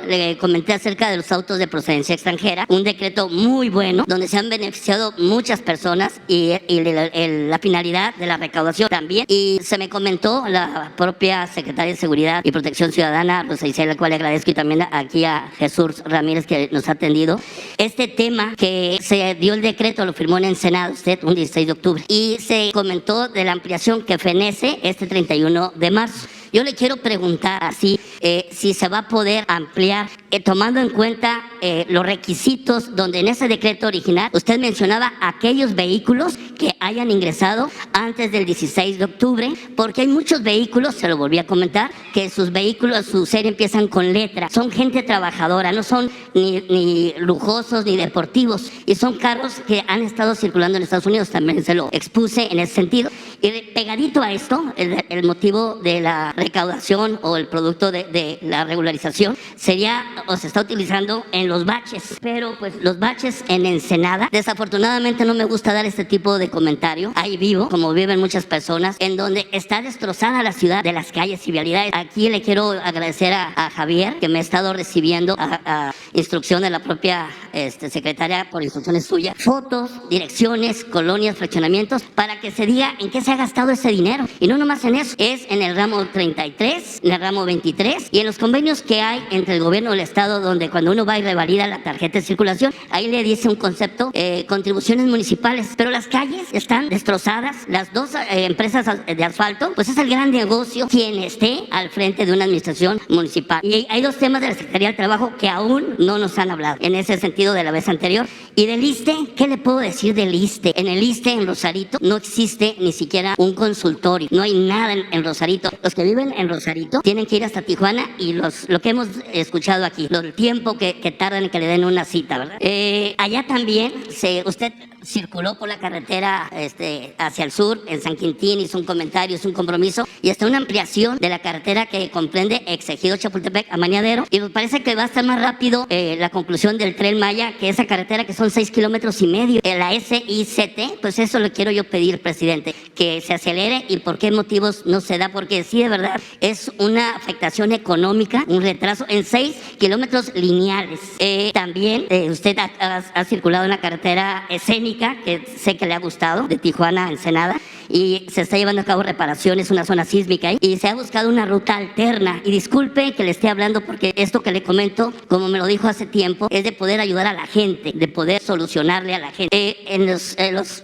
le comenté acerca de los autos de procedencia extranjera, un decreto muy bueno donde se han beneficiado muchas personas, y la finalidad de la recaudación también. Y se me comentó la propia secretaria de Seguridad y Protección Ciudadana, Rosa Isela, la cual le agradezco, y también aquí a Jesús Ramírez, que nos ha atendido. Este tema que se dio el decreto, lo firmó en el Senado usted un 16 de octubre, y se comentó de la ampliación que fenece este 31 de marzo. Yo le quiero preguntar así, si se va a poder ampliar, tomando en cuenta los requisitos donde en ese decreto original usted mencionaba aquellos vehículos que hayan ingresado antes del 16 de octubre, porque hay muchos vehículos, se lo volví a comentar, que sus vehículos, su serie empiezan con letra, son gente trabajadora, no son ni lujosos ni deportivos, y son carros que han estado circulando en Estados Unidos, también se lo expuse en ese sentido. Y pegadito a esto, el motivo de la recaudación o el producto de la regularización sería, o se está utilizando en los baches, pero pues los baches en Ensenada, desafortunadamente no me gusta dar este tipo de comentario, ahí vivo, como viven muchas personas, en donde está destrozada la ciudad de las calles y vialidades. Aquí le quiero agradecer a Javier, que me ha estado recibiendo a instrucción de la propia secretaria por instrucciones suyas, fotos, direcciones, colonias, fraccionamientos, para que se diga en qué se ha gastado ese dinero. Y no nomás en eso, es en el ramo 33, en el ramo 23 y en los convenios que hay entre el gobierno del estado, donde cuando uno va y revalida la tarjeta de circulación, ahí le dice un concepto, contribuciones municipales, pero las calles están destrozadas, las dos empresas de asfalto, pues es el gran negocio quien esté al frente de una administración municipal. Y hay dos temas de la Secretaría del Trabajo que aún no nos han hablado, en ese sentido de la vez anterior. Y del ISSSTE, ¿qué le puedo decir del ISSSTE? En el ISSSTE, en Rosarito, no existe ni siquiera un consultorio, no hay nada en Rosarito. Los que viven en Rosarito tienen que ir hasta Tijuana y lo que hemos escuchado aquí, el tiempo que tardan en que le den una cita, ¿verdad? Allá también, usted circuló por la carretera hacia el sur, en San Quintín, hizo un comentario, hizo un compromiso, y está una ampliación de la carretera que comprende Exegido Chapultepec a Mañadero, y me parece que va a estar más rápido la conclusión del Tren Maya que esa carretera, que son 6,5 kilómetros. La SICT, pues eso le quiero yo pedir, presidente, que se acelere. ¿Y por qué motivos no se da? Porque sí, de verdad, es una afectación económica, un retraso en 6 kilómetros lineales. También usted ha circulado en la carretera escénica, que sé que le ha gustado, de Tijuana a Ensenada, y se está llevando a cabo reparaciones, una zona sísmica ahí, y se ha buscado una ruta alterna. Y disculpe que le esté hablando, porque esto que le comento, como me lo dijo hace tiempo, es de poder ayudar a la gente, de poder solucionarle a la gente. En los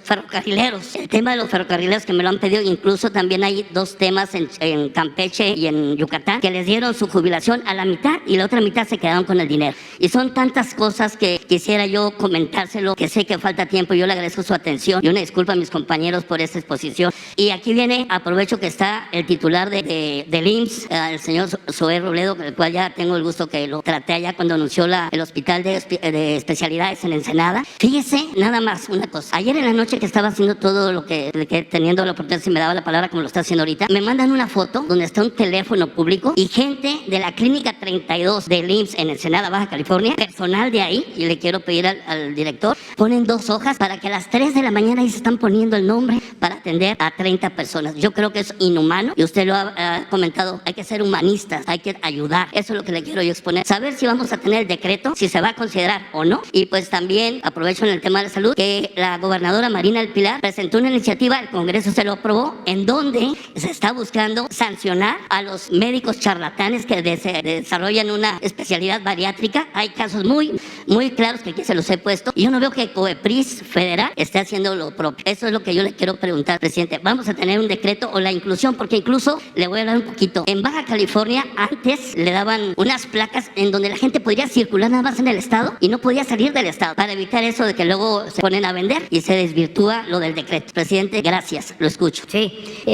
ferrocarrileros, el tema de los ferrocarrileros que me lo han pedido, incluso también hay dos temas en Campeche y en Yucatán, que les dieron su jubilación a la mitad y la otra mitad se quedaron con el dinero. Y son tantas cosas que quisiera yo comentárselo, que sé que falta tiempo. Yo le agradezco su atención y una disculpa a mis compañeros por esta exposición. Y aquí viene, aprovecho que está el titular del IMSS, el señor Zoé Robledo, con el cual ya tengo el gusto que lo traté allá cuando anunció el hospital de especialidades en Ensenada. Fíjese nada más una cosa. Ayer en la noche que estaba haciendo todo lo que teniendo la oportunidad, si me daba la palabra como lo está haciendo ahorita, me mandan una foto donde está un teléfono público y gente de la Clínica 32 del IMSS en Ensenada, Baja California, personal de ahí, y le quiero pedir al director, ponen 2 hojas para que a las 3 de la mañana ahí se están poniendo el nombre para atender a 30 personas. Yo creo que es inhumano, y usted lo ha comentado, hay que ser humanistas, hay que ayudar. Eso es lo que le quiero yo exponer. Saber si vamos a tener el decreto, si se va a considerar o no. Y pues también aprovecho en el tema de la salud, que la gobernadora Marina del Pilar presentó una iniciativa, el Congreso se lo aprobó, en donde se está buscando sancionar a los médicos charlatanes que desarrollan una especialidad bariátrica. Hay casos muy, muy claros que aquí se los he puesto, y yo no veo que COEPRIS federal esté haciendo lo propio. Eso es lo que yo le quiero preguntar, presidente. ¿Vamos a tener un decreto o la inclusión? Porque incluso, le voy a hablar un poquito, en Baja California antes le daban unas placas en donde la gente podría circular nada más en el estado y no podía salir del estado, para evitar eso de que luego se ponen a vender y se desvirtúa lo del decreto. Presidente, gracias, lo escucho. Sí,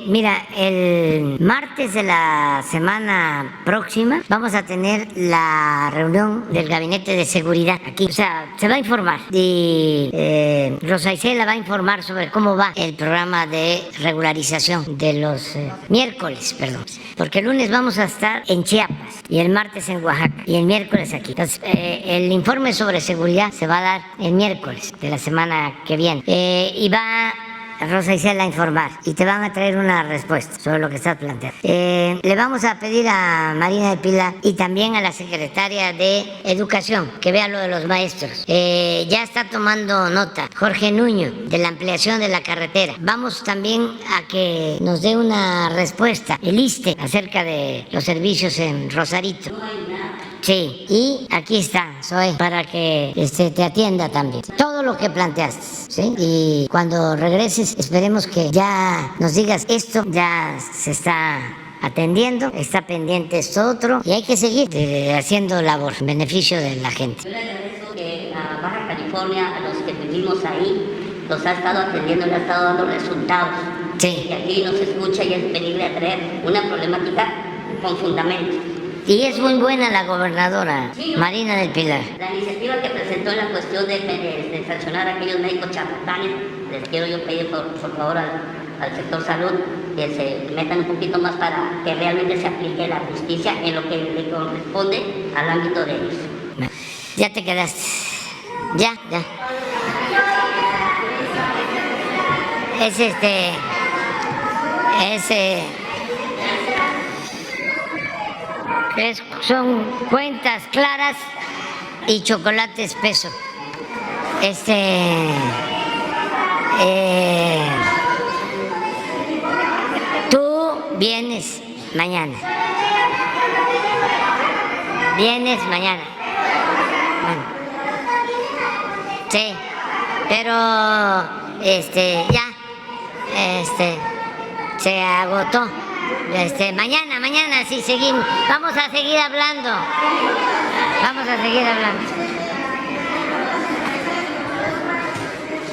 mira, el martes de la semana próxima vamos a tener la reunión del Gabinete de Seguridad aquí. O sea, se va a informar y Rosa Isela va a informar sobre cómo va el programa de regularización de los miércoles, porque el lunes vamos a estar en Chiapas y el martes en Oaxaca y el miércoles aquí. Entonces, el informe sobre seguridad se va a dar el miércoles de la semana que viene y va Rosa Isela a informar y te van a traer una respuesta sobre lo que estás planteando. Le vamos a pedir a Marina del Pilar y también a la secretaria de Educación que vea lo de los maestros. Ya está tomando nota Jorge Nuño de la ampliación de la carretera. Vamos también a que nos dé una respuesta el ISSSTE acerca de los servicios en Rosarito. Sí, y aquí está, Zoe, para que te atienda también. Todo lo que planteaste, ¿sí? Y cuando regreses, esperemos que ya nos digas esto, ya se está atendiendo, está pendiente esto otro, y hay que seguir haciendo labor en beneficio de la gente. Yo le agradezco que a Baja California, a los que vivimos ahí, los ha estado atendiendo, le ha estado dando resultados. Sí. Y aquí nos escucha y es venirle a traer una problemática con fundamento. Y es muy buena la gobernadora, sí, Marina del Pilar. La iniciativa que presentó en la cuestión de sancionar a aquellos médicos charlatanes, les quiero yo pedir por favor al sector salud que se metan un poquito más para que realmente se aplique la justicia en lo que le corresponde al ámbito de ellos. Ya te quedaste. Ya. Son cuentas claras y chocolate espeso. Tú vienes mañana. Vienes mañana. Bueno. Sí, pero ya se agotó. Mañana sí seguimos. Vamos a seguir hablando.